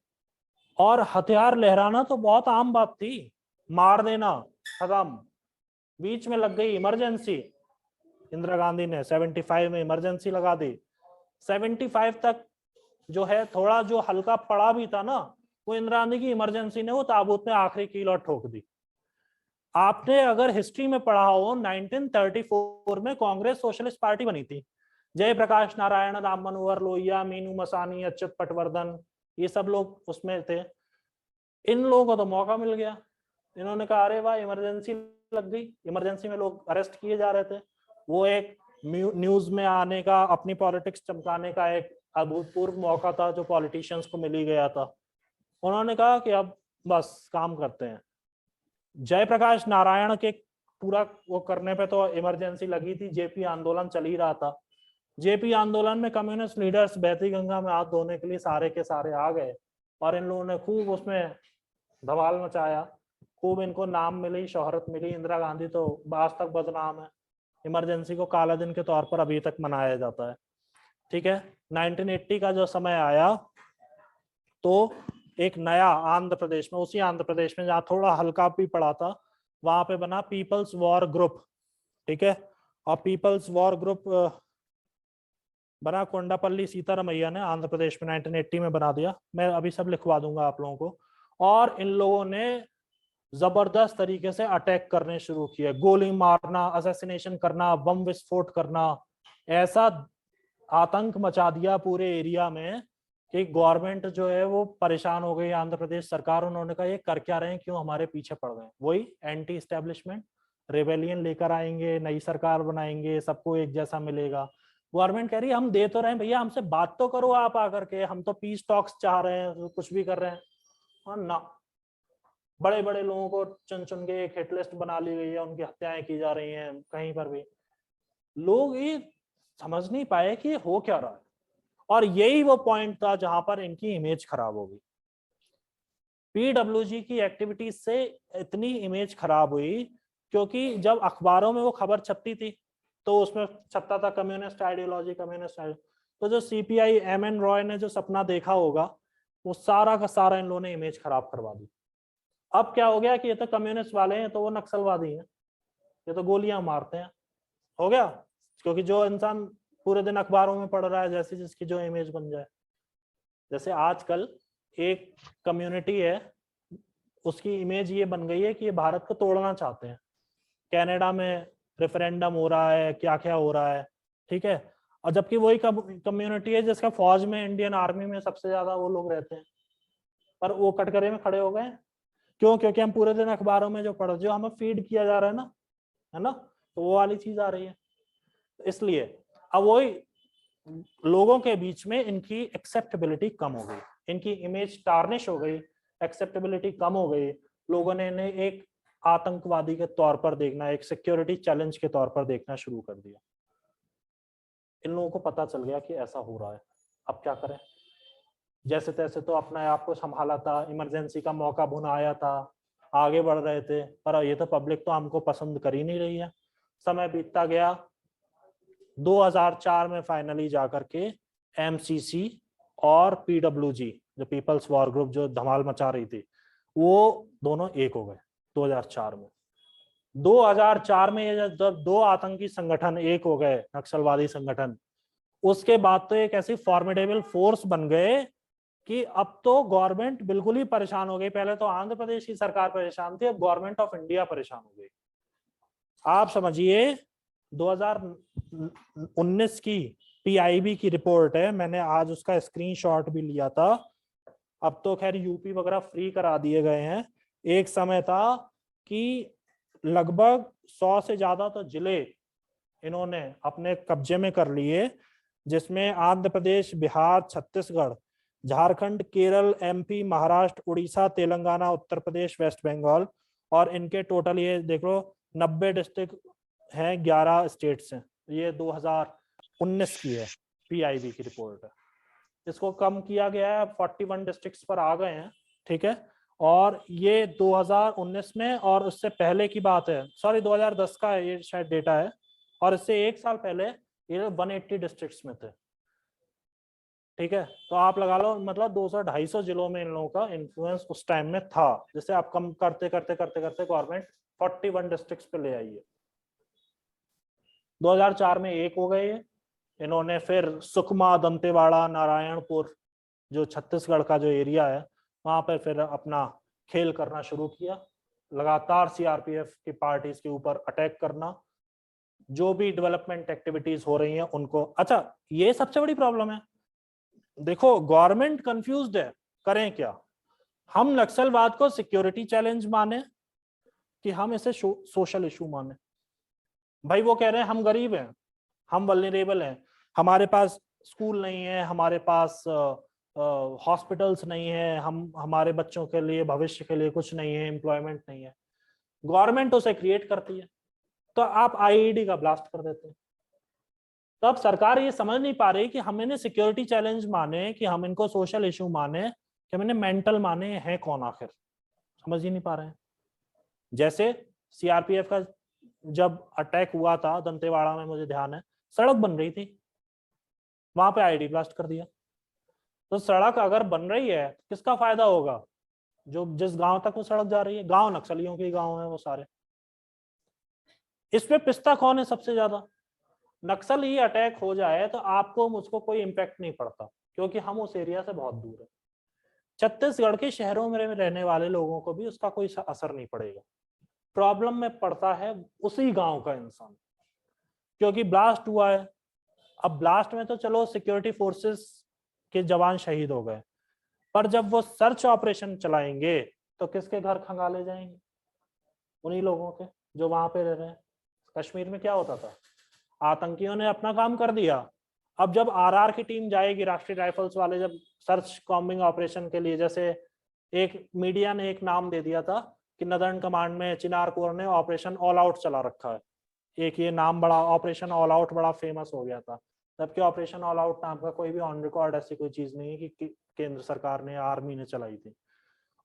और हथियार लहराना तो बहुत आम बात थी, मार देना खत्म। बीच में लग गई इमरजेंसी, इंदिरा गांधी ने 75 में इमरजेंसी लगा दी। 75 तक जो है थोड़ा जो हल्का पड़ा भी था ना, वो इंदिरा गांधी की इमरजेंसी ने वो ताबूत में आखिरी कील और ठोक दी। आपने अगर हिस्ट्री में पढ़ा हो 1934 में कांग्रेस सोशलिस्ट पार्टी बनी थी, जयप्रकाश नारायण, राम मनोहर लोहिया, मीनू मसानी, अच्युत पटवर्धन, ये सब लोग उसमें थे। इन लोगों को तो मौका मिल गया, इन्होंने कहा अरे वाह इमरजेंसी लग गई, इमरजेंसी में लोग अरेस्ट किए जा रहे थे, वो एक न्यूज में आने का, अपनी पॉलिटिक्स चमकाने का एक अभूतपूर्व मौका था जो पॉलिटिशियंस को मिल ही गया था। उन्होंने कहा कि अब बस काम करते हैं। जयप्रकाश नारायण के पूरा वो करने पे तो इमरजेंसी लगी थी, जेपी आंदोलन चल ही रहा था। जेपी आंदोलन में कम्युनिस्ट लीडर्स बहती गंगा में हाथ धोने के लिए सारे के सारे आ गए और इन लोगों ने खूब उसमें धमाल मचाया, खूब इनको नाम मिली, शोहरत मिली। इंदिरा गांधी तो आज तक बदनाम है, इमरजेंसी को काला दिन के तौर पर अभी तक मनाया जाता है। ठीक है, 1980 का जो समय आया तो एक नया आंध्र प्रदेश में, उसी आंध्र प्रदेश में जहाँ थोड़ा हल्का भी पड़ा था, वहां पे बना पीपल्स वॉर ग्रुप। ठीक है, और पीपल्स वॉर ग्रुप बना कोंडापल्ली सीतारामैया ने आंध्र प्रदेश में 1980 में बना दिया। मैं अभी सब लिखवा दूंगा आप लोगों को। और इन लोगों ने जबरदस्त तरीके से अटैक करने शुरू किए, गोली मारना, असैसिनेशन करना, बम विस्फोट करना, ऐसा आतंक मचा दिया पूरे एरिया में कि गवर्नमेंट जो है वो परेशान हो गई, आंध्र प्रदेश सरकार। उन्होंने कहा ये कर क्या रहे हैं, क्यों हमारे पीछे पड़ गए। वही एंटी एस्टेब्लिशमेंट रेबेलियन लेकर आएंगे, नई सरकार बनाएंगे, सबको एक जैसा मिलेगा। गवर्नमेंट कह रही है हम दे तो रहे हैं भैया, हमसे बात तो करो आप आकर के, हम तो पीस टॉक्स चाह रहे हैं, कुछ भी कर रहे हैं। और ना, बड़े बड़े लोगों को चुन चुन के एक हिट लिस्ट बना ली गई है, उनकी हत्याएं की जा रही हैं कहीं पर भी। लोग ये समझ नहीं पाए कि हो क्या रहा है, और यही वो पॉइंट था जहां पर इनकी इमेज खराब हो गई। पीडब्ल्यूजी की एक्टिविटीज से इतनी इमेज खराब हुई क्योंकि जब अखबारों में वो खबर छपती थी तो उसमें छपता था कम्युनिस्ट आइडियोलॉजी, कम्युनिस्ट आइडियोलॉजी। तो जो सीपीआई एमएन रॉय ने जो सपना देखा होगा वो सारा का सारा इन लोगों ने इमेज खराब करवा दी। अब क्या हो गया कि ये तो कम्युनिस्ट वाले हैं तो वो नक्सलवादी हैं, ये तो गोलियां मारते हैं, हो गया। क्योंकि जो इंसान पूरे दिन अखबारों में पढ़ रहा है, जैसे जिसकी जो इमेज बन जाए। जैसे आजकल एक कम्युनिटी है, उसकी इमेज ये बन गई है कि ये भारत को तोड़ना चाहते हैं, कनाडा में रेफरेंडम हो रहा है, क्या क्या हो रहा है। ठीक है, और जबकि वही कम्युनिटी है जिसका फौज में, इंडियन आर्मी में सबसे ज्यादा वो लोग रहते हैं, पर वो कटघरे में खड़े हो गए। क्यों? क्योंकि हम पूरे दिन अखबारों में जो हमें फीड किया जा रहा है ना, है ना, तो वो वाली चीज आ रही है। इसलिए अब वही लोगों के बीच में इनकी एक्सेप्टेबिलिटी कम हो गई, इनकी इमेज टार्निश हो गई, एक्सेप्टेबिलिटी कम हो गई। लोगों ने इन्हें एक आतंकवादी के तौर पर देखना, एक सिक्योरिटी चैलेंज के तौर पर देखना शुरू कर दिया। इन लोगों को पता चल गया कि ऐसा हो रहा है, अब क्या करें। जैसे तैसे तो अपने आप को संभाला था, इमरजेंसी का मौका भुनाया था, आगे बढ़ रहे थे, पर ये तो पब्लिक तो हमको पसंद कर ही नहीं रही है। समय बीतता गया, 2004 में फाइनली जाकर के एमसीसी और पीडब्ल्यूजी, जो पीपल्स वॉर ग्रुप जो धमाल मचा रही थी, वो दोनों एक हो गए 2004 में। 2004 में ये जब दो आतंकी संगठन एक हो गए, नक्सलवादी संगठन, उसके बाद तो एक ऐसी फॉर्मिडेबल फोर्स बन गए कि अब तो गवर्नमेंट बिल्कुल ही परेशान हो गई। पहले तो आंध्र प्रदेश की सरकार परेशान थी, अब गवर्नमेंट ऑफ इंडिया परेशान हो गई। आप समझिए 2019 की पीआईबी की रिपोर्ट है, मैंने आज उसका स्क्रीनशॉट भी लिया था। अब तो खैर यूपी वगैरह फ्री करा दिए गए हैं। एक समय था कि लगभग 100 से ज्यादा तो जिले इन्होंने अपने कब्जे में कर लिए, जिसमें आंध्र प्रदेश, बिहार, छत्तीसगढ़, झारखंड, केरल, एमपी, महाराष्ट्र, उड़ीसा, तेलंगाना, उत्तर प्रदेश, वेस्ट बंगाल, और इनके टोटल ये देख लो 90 डिस्ट्रिक्ट हैं, 11 स्टेट्स हैं। ये 2019 की है, पीआईबी की रिपोर्ट है। इसको कम किया गया है, 41 डिस्ट्रिक्ट्स पर आ गए हैं। ठीक है, और ये 2019 में, और उससे पहले की बात है, सॉरी 2010 का ये शायद डेटा है, और इससे एक साल पहले ये 180 डिस्ट्रिक्ट्स में थे। ठीक है, तो आप लगा लो मतलब 200-250 जिलों में इन लोगों का इन्फ्लुएंस उस टाइम में था, जिसे आप कम करते करते करते करते गवर्नमेंट 41 डिस्ट्रिक्ट्स पे ले आई है। 2004 में एक हो गए इन्होंने, फिर सुकमा, दंतेवाड़ा, नारायणपुर, जो छत्तीसगढ़ का जो एरिया है, वहां पर फिर अपना खेल करना शुरू किया। लगातार सीआरपीएफ की पार्टीज के ऊपर अटैक करना, जो भी डेवलपमेंट एक्टिविटीज हो रही हैं उनको। अच्छा, ये सबसे बड़ी प्रॉब्लम है। देखो, गवर्नमेंट कंफ्यूज्ड है, करें क्या? हम नक्सलवाद को सिक्योरिटी चैलेंज माने कि हम इसे सोशल इशू माने? भाई वो कह रहे हैं हम गरीब हैं, हम वल्नरेबल हैं, हमारे पास स्कूल नहीं है, हमारे पास हॉस्पिटल्स नहीं है, हम हमारे बच्चों के लिए भविष्य के लिए कुछ नहीं है, एम्प्लॉयमेंट नहीं है। गवर्नमेंट उसे क्रिएट करती है, तो आप आईईडी का ब्लास्ट कर देते हैं। तो अब सरकार ये समझ नहीं पा रही कि हम इन्हें सिक्योरिटी चैलेंज माने, कि हम इनको सोशल इशू माने, कि हम इन्हें मेंटल माने, हैं कौन आखिर? समझ ही नहीं पा रहे हैं। जैसे सीआरपीएफ का जब अटैक हुआ था दंतेवाड़ा में, मुझे ध्यान है, सड़क बन रही थी, वहां पे आईडी ब्लास्ट कर दिया। तो सड़क अगर बन रही है, किसका फायदा होगा? जो जिस गांव तक वो सड़क जा रही है, गांव नक्सलियों के गांव है वो सारे। इसमें पिस्ता कौन है सबसे ज्यादा? नक्सल ही अटैक हो जाए तो आपको मुझको कोई इम्पैक्ट नहीं पड़ता, क्योंकि हम उस एरिया से बहुत दूर है। छत्तीसगढ़ के शहरों में रहने वाले लोगों को भी उसका कोई असर नहीं पड़ेगा। प्रॉब्लम में पड़ता है उसी गांव का इंसान, क्योंकि ब्लास्ट हुआ है। अब ब्लास्ट में तो चलो सिक्योरिटी फोर्सेस के जवान शहीद हो गए, पर जब वो सर्च ऑपरेशन चलाएंगे तो किसके घर खंगाले जाएंगे? उन्हीं लोगों के जो वहां पे रह रहे हैं। कश्मीर में क्या होता था, आतंकियों ने अपना काम कर दिया। अब जब आरआर की टीम जाएगी, राष्ट्रीय राइफल्स वाले, जब सर्च कॉम्बिंग ऑपरेशन के लिए, जैसे एक मीडिया ने एक नाम दे दिया था कि नदर्न कमांड में चिनार कोर ने ऑपरेशन ऑल आउट चला रखा है, एक ये नाम बड़ा ऑपरेशन ऑल आउट बड़ा फेमस हो गया था। जबकि ऑपरेशन ऑल आउट नाम का कोई भी ऑन रिकॉर्ड ऐसी कोई चीज नहीं है कि केंद्र सरकार ने, आर्मी ने चलाई थी।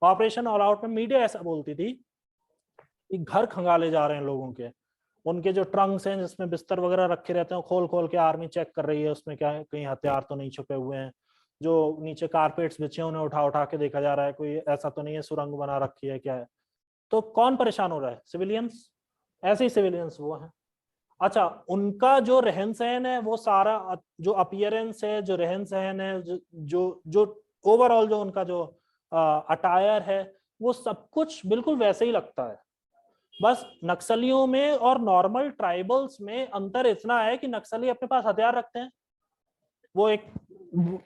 ऑपरेशन ऑल आउट में मीडिया ऐसा बोलती थी कि घर खंगाले जा रहे हैं लोगों के, उनके जो ट्रंक्स हैं जिसमें बिस्तर वगैरह रखे रहते हैं, खोल खोल के आर्मी चेक कर रही है उसमें क्या कहीं हथियार तो नहीं छुपे हुए हैं। जो नीचे कारपेट्स बिछे हैं उन्हें उठा उठा के देखा जा रहा है, कोई ऐसा तो नहीं है सुरंग बना रखी है क्या है। तो कौन परेशान हो रहा है? सिविलियंस। ऐसे ही सिविलियंस वो हैं। अच्छा, उनका जो रहन सहन है, वो सारा जो अपीयरेंस है, जो रहन सहन है, जो जो ओवरऑल जो उनका जो अटायर है, वो सब कुछ बिल्कुल वैसे ही लगता है। बस नक्सलियों में और नॉर्मल ट्राइबल्स में अंतर इतना है कि नक्सली अपने पास हथियार रखते हैं, वो एक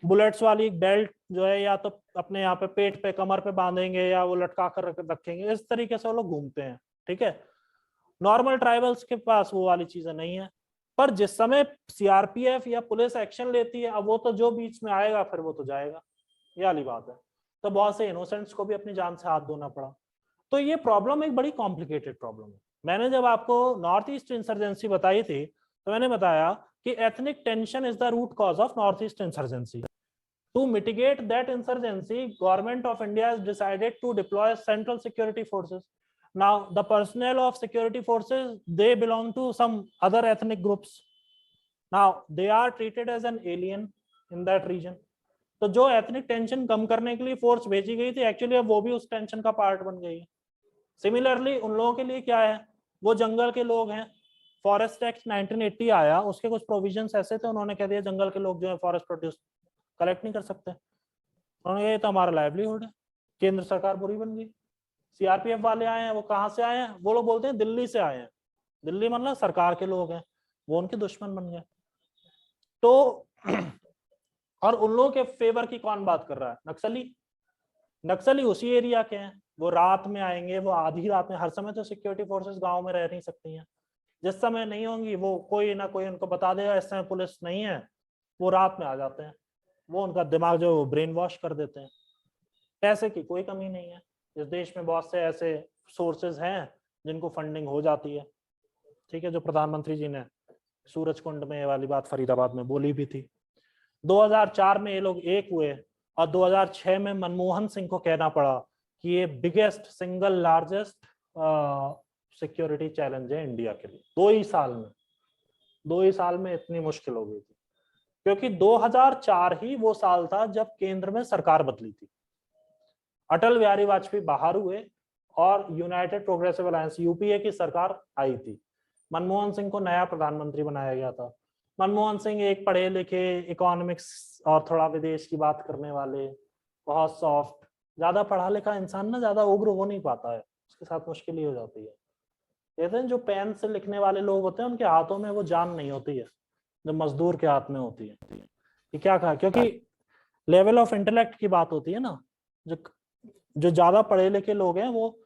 बुलेट्स वाली एक बेल्ट जो है या तो अपने यहाँ पे पेट पे कमर पे बांधेंगे या वो लटका कर रखेंगे, इस तरीके से वो लोग घूमते हैं। ठीक है, नॉर्मल ट्राइबल्स के पास वो वाली चीजें नहीं है। पर जिस समय सीआरपीएफ या पुलिस एक्शन लेती है, अब वो तो जो बीच में आएगा फिर वो तो जाएगा, ये वाली बात है। तो बहुत से इनोसेंट्स को भी अपनी जान से हाथ धोना पड़ा। तो ये प्रॉब्लम एक बड़ी कॉम्प्लिकेटेड प्रॉब्लम है। मैंने जब आपको नॉर्थ ईस्ट इंसर्जेंसी बताई थी, तो मैंने बताया कि ethnic tension is the root cause of north east insurgency. To mitigate that insurgency, Government of India has decided to deploy central security forces. Now, the personnel of security forces, they belong to some other ethnic groups. Now, they are treated as an alien in that region. तो जो एथनिक टेंशन कम करने के लिए फोर्स भेजी गई थी, एक्चुअली अब वो भी उस टेंशन का पार्ट बन गई है। सिमिलरली उन लोगों के लिए क्या है, वो जंगल के लोग हैं। फॉरेस्ट एक्ट 1980 आया, उसके कुछ प्रोविजंस ऐसे थे, उन्होंने कह दिया जंगल के लोग जो है फॉरेस्ट प्रोड्यूस कलेक्ट नहीं कर सकते। उन्होंने ये तो हमारा लाइवलीहुड है। केंद्र सरकार बुरी बन गई। सीआरपीएफ वाले आए हैं, वो कहाँ से आए हैं? वो लोग बोलते हैं दिल्ली से आए हैं। दिल्ली मतलब सरकार के लोग हैं, वो उनके दुश्मन बन गए। तो और उन लोगों के फेवर की कौन बात कर रहा है? नक्सली। नक्सली उसी एरिया के हैं, वो रात में आएंगे, वो आधी रात में। हर समय तो सिक्योरिटी फोर्सेस गांव में रह नहीं सकती हैं, जिस समय नहीं होंगी वो कोई ना कोई उनको बता देगा इस समय पुलिस नहीं है, वो रात में आ जाते हैं। वो उनका दिमाग जो ब्रेन वॉश कर देते हैं। पैसे की कोई कमी नहीं है, इस देश में बहुत से ऐसे सोर्सेज हैं जिनको फंडिंग हो जाती है। ठीक है, जो प्रधानमंत्री जी ने सूरज कुंड में वाली बात फरीदाबाद में बोली भी थी। 2004 में ये लोग एक हुए और 2006 में मनमोहन सिंह को कहना पड़ा कि ये biggest single largest security challenge है इंडिया के लिए। 2 ही साल में इतनी मुश्किल हो गई थी, क्योंकि 2004 ही वो साल था जब केंद्र में सरकार बदली थी। अटल बिहारी वाजपेयी बाहर हुए और यूनाइटेड प्रोग्रेसिव अलायंस यूपीए की सरकार आई थी। मनमोहन सिंह को नया प्रधानमंत्री बनाया गया था। मनमोहन सिंह एक पढ़े लिखे, इकोनॉमिक्स और थोड़ा विदेश की बात करने वाले, बहुत सॉफ्ट, ज्यादा पढ़ा लिखा इंसान ना ज्यादा उग्र हो नहीं पाता है। उसके साथ मुश्किल ही हो जाती है। कहते हैं जो पेन से लिखने वाले लोग होते हैं उनके हाथों में वो जान नहीं होती है जो मजदूर के हाथ में होती है। ये क्या कहा, क्योंकि लेवल ऑफ इंटेलेक्ट की बात होती है ना, जो ज्यादा पढ़े लिखे लोग हैं वो,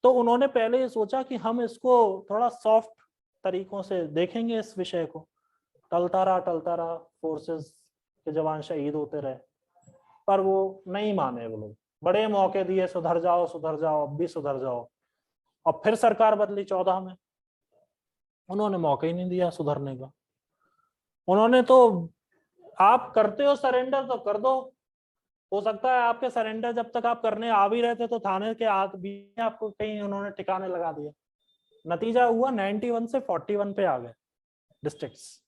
तो उन्होंने पहले ये सोचा कि हम इसको थोड़ा सॉफ्ट तरीकों से देखेंगे इस विषय को। टलता रहा, फोर्सेस के जवान शहीद होते रहे, पर वो नहीं माने। वो लोग बड़े मौके दिए, सुधर जाओ, अब भी सुधर जाओ। और फिर सरकार बदली 14 में, उन्होंने मौका ही नहीं दिया सुधरने का। उन्होंने तो, आप करते हो सरेंडर तो कर दो, हो सकता है आपके सरेंडर जब तक आप करने आ भी रहे थे तो थाने के हाथ भी आपको कहीं उन्होंने ठिकाने लगा दिया। नतीजा हुआ 91 से 41 पे आ गए डिस्ट्रिक्ट्स,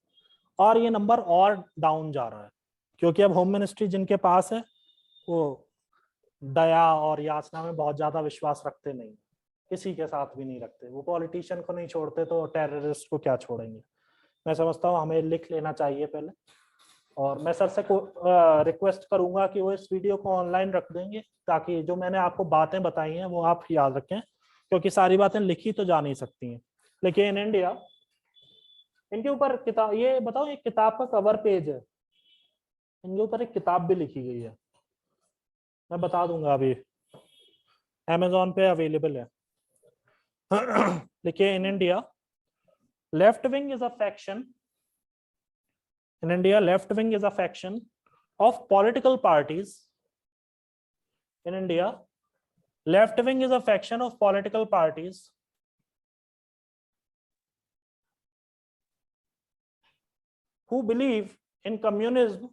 और ये नंबर और डाउन जा रहा है, क्योंकि अब होम मिनिस्ट्री जिनके पास है वो दया और याचना में बहुत ज्यादा विश्वास रखते नहीं, किसी के साथ भी नहीं रखते। वो पॉलिटिशियन को नहीं छोड़ते तो टेररिस्ट को क्या छोड़ेंगे। मैं समझता हूँ हमें लिख लेना चाहिए पहले, और मैं सर से रिक्वेस्ट करूंगा कि वो इस वीडियो को ऑनलाइन रख देंगे, ताकि जो मैंने आपको बातें बताई हैं वो आप याद रखें, क्योंकि सारी बातें लिखी तो जा नहीं सकती हैं। लेकिन इन इंडिया, इनके ऊपर किताब, ये बताओ, ये किताब का कवर पेज है, इनके ऊपर एक किताब भी लिखी गई है, मैं बता दूंगा, अभी Amazon पे अवेलेबल है। देखिए, in India left wing is a faction, in India left wing is a faction of political parties. In India left wing is a faction of political parties who believe in communism,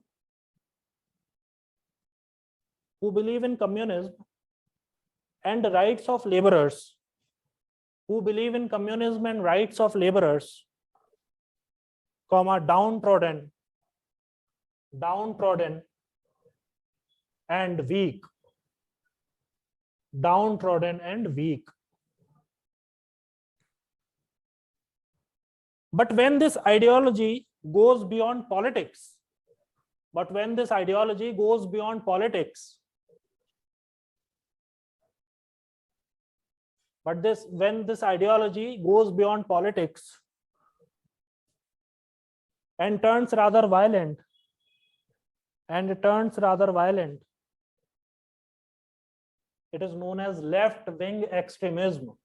and rights of laborers, who believe in communism and rights of laborers, comma, downtrodden and weak, downtrodden and weak. But when this ideology goes beyond politics, when this ideology goes beyond politics and turns rather violent, it is known as left wing extremism.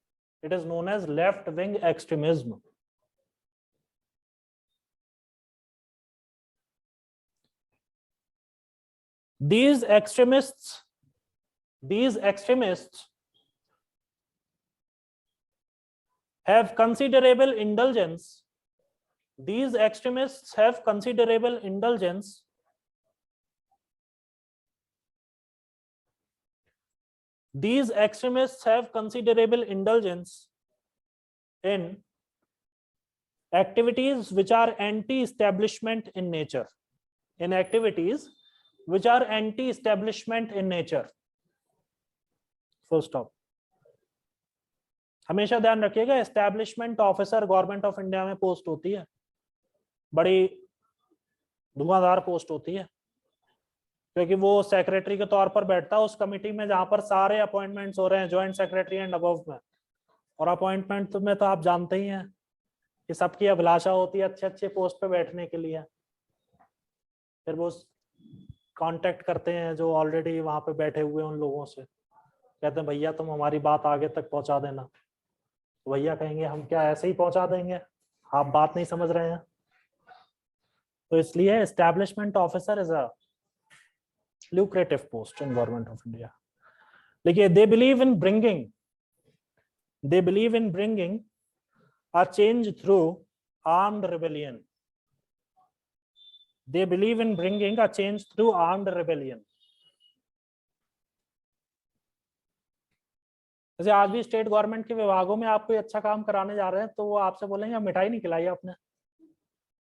These extremists have considerable indulgence. These extremists have considerable indulgence in activities which are anti-establishment in nature. Full stop. हमेशा ध्यान रखिएगा, establishment officer government of India में पोस्ट होती है, बड़ी धुआंधार पोस्ट होती है, क्योंकि वो सेक्रेटरी के तौर पर बैठता है उस कमिटी में जहां पर सारे अपॉइंटमेंट्स हो रहे हैं ज्वाइंट सेक्रेटरी एंड अबव में। और अपॉइंटमेंट में तो आप जानते ही हैं कि सबकी अभिलाषा होती है अच्छे पोस्ट पे बैठने के लिए, फिर वो कांटेक्ट करते हैं जो ऑलरेडी वहां पे बैठे हुए उन लोगों से, कहते हैं भैया तुम हमारी बात आगे तक पहुंचा देना। भैया कहेंगे हम क्या ऐसे ही पहुंचा देंगे, आप बात नहीं समझ रहे हैं। तो इसलिए establishment officer is a lucrative post in government of India. देखिए, they believe in bringing a change through armed rebellion. जैसे आज भी स्टेट गवर्नमेंट के विभागों में आप कोई अच्छा काम कराने जा रहे हैं तो वो आपसे बोलेंगे मिठाई नहीं खिलाई आपने,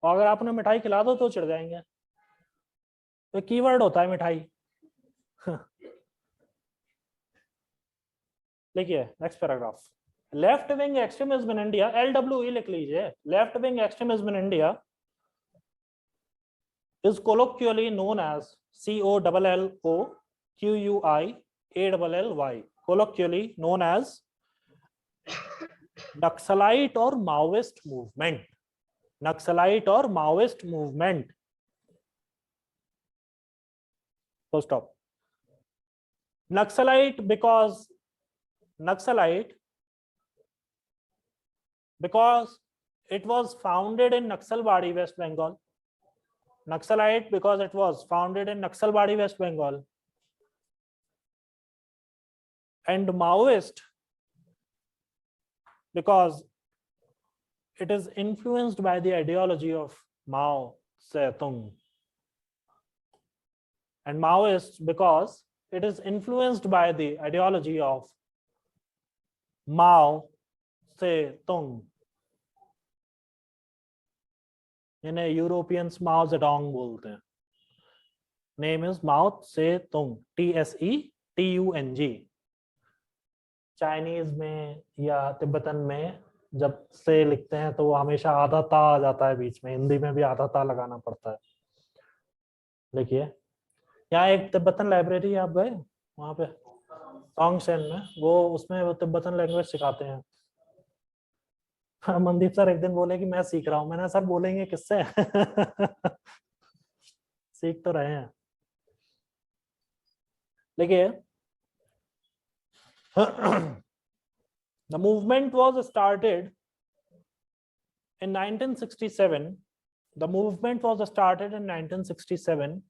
और अगर आपने मिठाई खिला दो तो चिढ़ जाएंगे। तो कीवर्ड होता है मिठाई। देखिए next paragraph, left wing extremism in India, LWE लिख लीजिए, left wing extremism in India is colloquially known as COLLOQUIALLY, colloquially known as naxalite और माओइस्ट मूवमेंट, नक्सलाइट और माओइस्ट मूवमेंट, तो stop. Naxalite because it was founded in Naxalbari, West Bengal. Naxalite because it was founded in Naxalbari, West Bengal. And Maoist because it is influenced by the ideology of Mao Zedong. And Maoist because it is influenced by the ideology of Mao Zedong. इन्हें यूरोपियंस माओ जेडोंग बोलते हैं। Name is Mao Tsetung, TSETUNG। Chinese में या तिब्बतन में जब से लिखते हैं तो वो हमेशा आधा ता आ जाता है बीच में, हिंदी में भी आधा ता लगाना पड़ता है। देखिए यहाँ एक तिब्बतन लाइब्रेरी आप गए वहां पे टोंगसेन में, वो उसमें वो तिब्बतन लैंग्वेज सिखाते हैं। मनदीप सर एक दिन बोले कि मैं सीख रहा हूँ, मैंने सर बोलेंगे किससे सीख तो रहे हैं। देखिए the movement was started in 1967. The movement was started in 1967.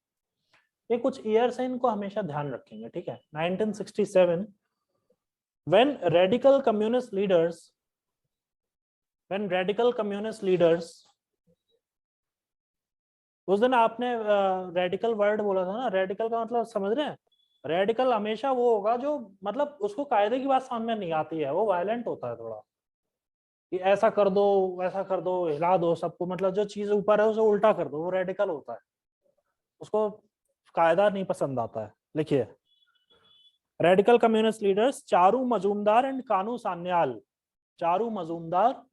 ये कुछ ईयर्स हैं, इनको हमेशा ध्यान रखेंगे, ठीक है। 1967 when radical communist leaders उस दिन आपने रेडिकल वर्ड बोला था ना, रेडिकल का मतलब समझ रहे हैं? रेडिकल हमेशा वो होगा जो मतलब उसको कायदे की बात समझ में नहीं आती है, वो वायलेंट होता है थोड़ा, कि ऐसा कर दो वैसा कर दो हिला दो सबको, मतलब जो चीज ऊपर है उसे उल्टा कर दो, वो रेडिकल होता है, उसको कायदा नहीं पसंद आता है। लिखिए radical communist leaders Charu Majumdar and Kanu Sanyal. Charu Majumdar,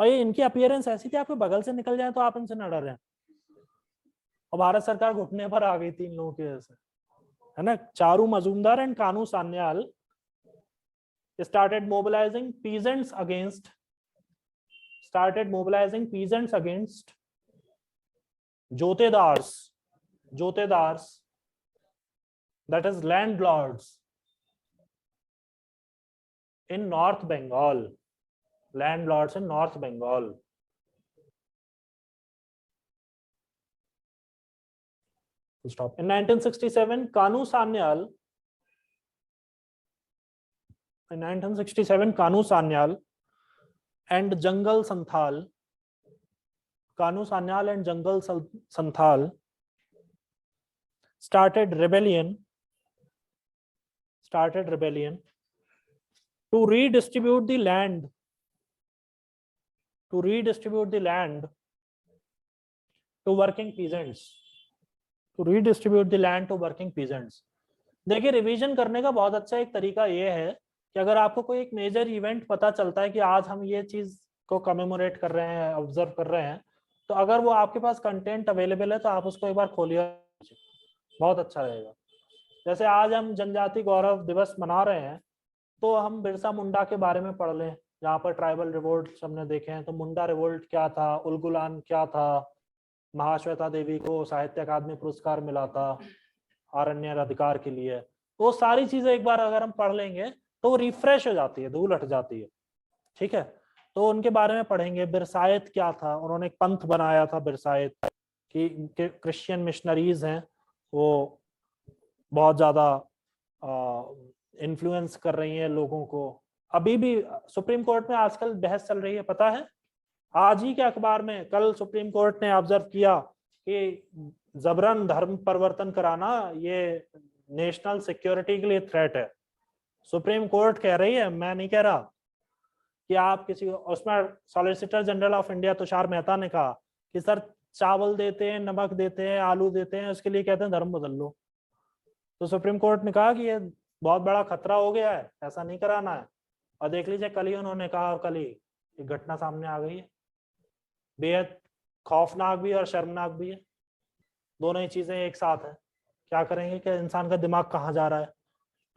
और ये इनकी अपीयरेंस ऐसी थी आपके बगल से निकल जाए तो आप इनसे न डरें। और भारत सरकार घुटने पर आ गई थी इन लोगों की वजह से, है ना। Charu Majumdar and Kanu Sanyal started mobilizing peasants against jotedars, that is landlords in North Bengal. Stop. In 1967, Kanu Sanyal and Jangal Santhal started rebellion to redistribute the land to working peasants. देखिए रिवीजन करने का बहुत अच्छा एक तरीका ये है कि अगर आपको कोई एक मेजर इवेंट पता चलता है कि आज हम ये चीज को कमेमोरेट कर रहे हैं, ऑब्जर्व कर रहे हैं, तो अगर वो आपके पास कंटेंट अवेलेबल है तो आप उसको एक बार खोलिए, बहुत अच्छा रहेगा। जैसे आज हम जनजाति गौरव दिवस मना रहे हैं, तो हम बिरसा मुंडा के बारे में पढ़ लें, जहाँ पर ट्राइबल रिवोल्ट हमने देखे हैं। तो मुंडा रिवोल्ट क्या था, उलगुलान क्या था, महाश्वेता देवी को साहित्य अकादमी पुरस्कार मिला था आरण्य अधिकार के लिए। तो सारी चीजें एक बार अगर हम पढ़ लेंगे तो वो रिफ्रेश हो जाती है, धूल हट जाती है, ठीक है। तो उनके बारे में पढ़ेंगे। बिरसायत क्या था, उन्होंने एक पंथ बनाया था बिरसायत, कि क्रिश्चियन मिशनरीज हैं, वो बहुत ज्यादा इन्फ्लुएंस कर रही हैं लोगों को। अभी भी सुप्रीम कोर्ट में आजकल बहस चल रही है, पता है? आज ही के अखबार में कल सुप्रीम कोर्ट ने ऑब्जर्व किया कि जबरन धर्म परिवर्तन कराना ये नेशनल सिक्योरिटी के लिए थ्रेट है। सुप्रीम कोर्ट कह रही है, मैं नहीं कह रहा, कि आप किसी, उसमें solicitor general of India Tushar Mehta ने कहा कि सर चावल देते हैं, नमक देते हैं, आलू देते हैं, उसके लिए कहते हैं धर्म बदल लो। तो सुप्रीम कोर्ट ने कहा कि ये बहुत बड़ा खतरा हो गया है, ऐसा नहीं कराना है। और देख लीजिए कल ही उन्होंने कहा, और कल ही एक घटना सामने आ गई है, बेहद खौफनाक भी और शर्मनाक भी है। दोनों ही चीजें एक साथ है। क्या करेंगे कि इंसान का दिमाग कहाँ जा रहा है,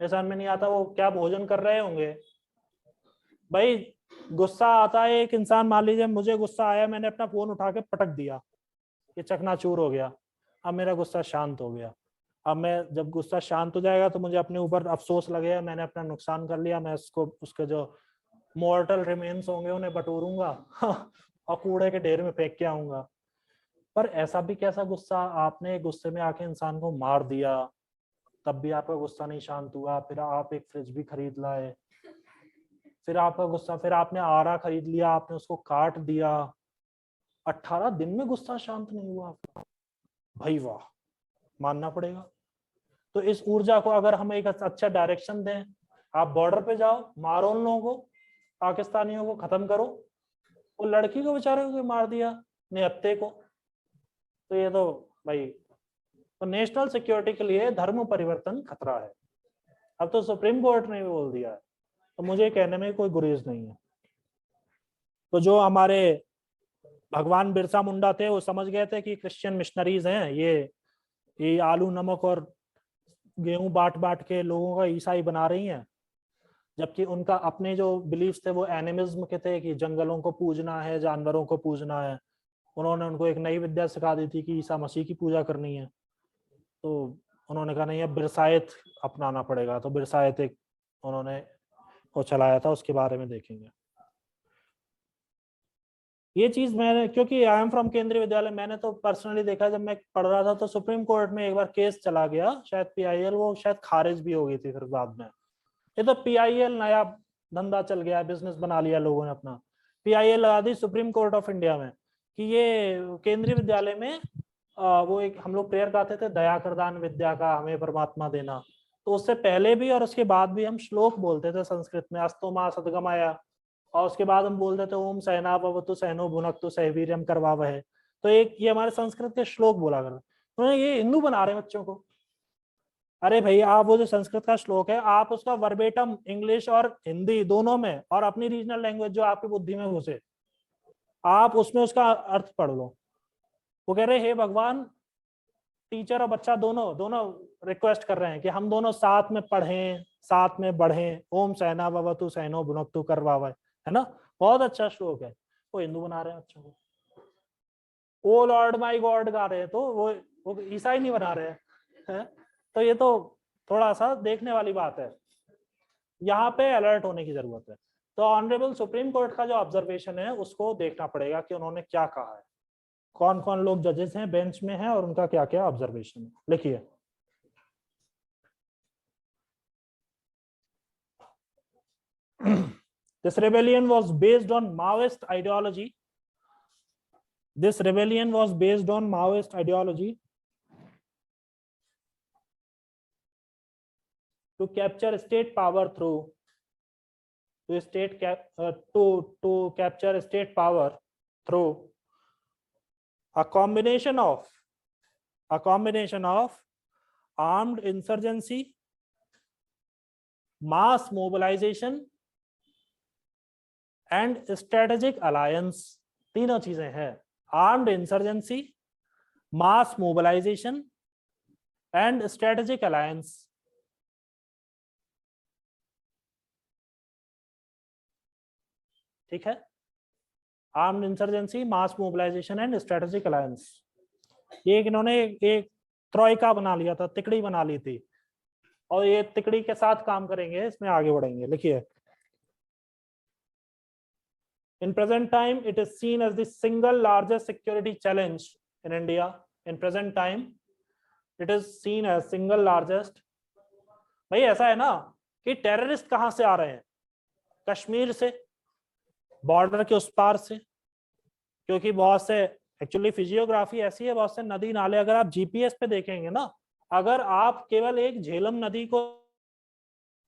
ऐसा में नहीं आता। वो क्या भोजन कर रहे होंगे, भाई गुस्सा आता है, एक इंसान, मान लीजिए मुझे गुस्सा आया, मैंने अपना फोन उठा के पटक दिया, ये चकनाचूर हो गया, अब मेरा गुस्सा शांत हो गया। अब मैं जब गुस्सा शांत हो जाएगा तो मुझे अपने ऊपर अफसोस लगेगा, मैंने अपना नुकसान कर लिया, मैं उसको, उसके जो मॉर्टल रिमेन्स होंगे उन्हें बटोरूंगा और कूड़े के ढेर में फेंक के आऊंगा। पर ऐसा भी कैसा गुस्सा, आपने गुस्से में आके इंसान को मार दिया, तब भी आपका गुस्सा नहीं शांत हुआ, फिर आप एक फ्रिज भी खरीद लाए, फिर आपका गुस्सा, फिर आपने आरा खरीद लिया, आपने उसको काट दिया, 18 दिन में गुस्सा शांत नहीं हुआ आपका, भाई वाह, मानना पड़ेगा। तो इस ऊर्जा को अगर हम एक अच्छा डायरेक्शन दें, आप बॉर्डर पे जाओ, मारो उन लोगों को, पाकिस्तानियों को खत्म करो, वो लड़की को बेचारे को मार दिया, निहत्ते को, तो ये तो भाई, तो नेशनल सिक्योरिटी के लिए धर्म परिवर्तन खतरा है। अब तो सुप्रीम कोर्ट ने भी बोल दिया है, तो मुझे कहने में कोई गुरेज नहीं है। तो जो हमारे भगवान बिरसा मुंडा थे, वो समझ गए थे कि क्रिश्चियन मिशनरीज हैं, ये आलू नमक और गेहूं बांट बांट के लोगों का ईसाई बना रही हैं, जबकि उनका अपने जो बिलीफ्स थे वो एनिमिज्म के थे, कि जंगलों को पूजना है, जानवरों को पूजना है। उन्होंने उनको एक नई विद्या सिखा दी थी कि ईसा मसीह की पूजा करनी है। तो उन्होंने कहा नहीं, अब बिरसायत अपनाना पड़ेगा, तो बिरसायत एक उन्होंने वो चलाया था, उसके बारे में देखेंगे। ये चीज मैंने, क्योंकि आई एम फ्रॉम केंद्रीय विद्यालय, मैंने तो पर्सनली देखा, जब मैं पढ़ रहा था तो सुप्रीम कोर्ट में एक बार केस चला गया, शायद पीआईएल, वो शायद खारिज भी हो गई थी फिर बाद में। ये तो पीआईएल नया धंधा चल गया, बिजनेस बना लिया लोगों ने अपना, पीआईएल लगा दी सुप्रीम कोर्ट ऑफ इंडिया में कि ये केंद्रीय विद्यालय में वो एक हम लोग प्रेयर गाते थे, दया करदान विद्या का हमें परमात्मा देना, तो उससे पहले भी और उसके बाद भी हम श्लोक बोलते थे संस्कृत में, अस्तो मा सद्गमया, और उसके बाद हम बोलते थे ओम सहना भवतु सहनो भुनक्तु सह वीर्यम करवावहै। तो एक ये हमारे संस्कृत के श्लोक बोला करते, तो ये हिंदू बना रहे हैं बच्चों को। अरे भाई, आप वो जो संस्कृत का श्लोक है, आप उसका वर्बेटम इंग्लिश और हिंदी दोनों में, और अपनी रीजनल लैंग्वेज जो आपकी बुद्धि में घुसे, आप उसमें उसका अर्थ पढ़ लो। वो कह रहे हे भगवान, टीचर और बच्चा दोनों दोनों रिक्वेस्ट कर रहे हैं कि हम दोनों साथ में पढ़ें, साथ में बढ़ें, ओम सहना भवतु सहनो भुनक्तु करवावहै, है ना, बहुत अच्छा श्लोक है। वो हिंदू बना रहे हैं बच्चों को, ओ लॉर्ड माई गॉड गा रहे हैं, तो वो ईसाई नहीं बना रहे हैं। तो ये तो थोड़ा सा देखने वाली बात है, यहाँ पे अलर्ट होने की जरूरत है। तो ऑनरेबल सुप्रीम कोर्ट का जो ऑब्जर्वेशन है उसको देखना पड़ेगा कि उन्होंने क्या कहा है, कौन कौन लोग जजेस हैं, बेंच में हैं, और उनका क्या क्या ऑब्जर्वेशन है। लिखिए, this rebellion was based on Maoist ideology. This rebellion was based on Maoist ideology to capture state power through to capture state power through a combination of armed insurgency, mass mobilization and strategic alliance। तीनों चीजें हैं, armed insurgency, mass mobilisation and strategic alliance. ठीक है, armed insurgency, mass mobilisation and strategic alliance, ये इन्होंने एक ट्रॉइका बना लिया था, तिकड़ी बना ली थी, और ये तिकड़ी के साथ काम करेंगे, इसमें आगे बढ़ेंगे। लिखिए, in present time it is seen as the single largest security challenge in India। in present time it is seen as single largest। भाई ऐसा है ना कि टेररिस्ट कहां से आ रहे हैं, कश्मीर से, बॉर्डर के उस पार से, क्योंकि बहुत से, एक्चुअली फिजियोग्राफी ऐसी है, बहुत से नदी नाले, अगर आप जीपीएस पे देखेंगे ना, अगर आप केवल एक झेलम नदी को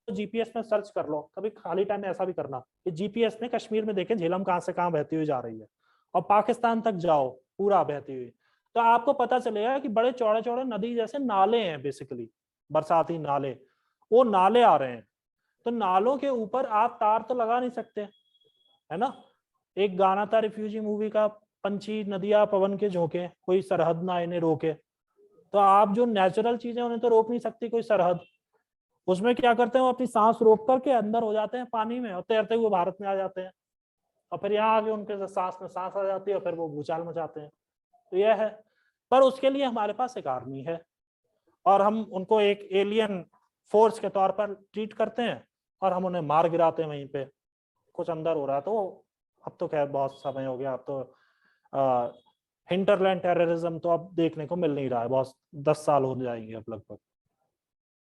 जीपीएस में सर्च कर लो, कभी खाली टाइम में ऐसा भी करना कि जीपीएस में कश्मीर में देखें झेलम कहां से कहां बहती हुई जा रही है, और पाकिस्तान तक जाओ पूरा बहती हुई, तो आपको पता चलेगा कि बड़े चौड़े चौड़े नदी जैसे नाले हैं, बेसिकली बरसाती नाले, वो नाले आ रहे हैं। तो नालों के ऊपर आप तार तो लगा नहीं सकते, है ना। एक गाना था रिफ्यूजी मूवी का, पंछी नदियां पवन के झोंके, कोई सरहद ना इन्हें रोके। तो आप जो नेचुरल चीजें उन्हें तो रोक नहीं सकती कोई सरहद, उसमें क्या करते हैं, वो अपनी सांस रोक करके अंदर हो जाते हैं पानी में और तैरते हुए भारत में आ जाते हैं, और फिर यहाँ आके उनके सांस में सांस आ जाती है और फिर वो भूचाल मचाते हैं। तो यह है, पर उसके लिए हमारे पास एक आर्मी है और हम उनको एक एलियन फोर्स के तौर पर ट्रीट करते हैं और हम उन्हें मार गिराते हैं वहीं पे। कुछ अंदर हो रहा है तो अब तो खैर बहुत समय हो गया, अब तो हिंटरलैंड टेररिज्म तो अब देखने को मिल नहीं रहा है, बहुत 10 साल हो जाएंगे अब लगभग।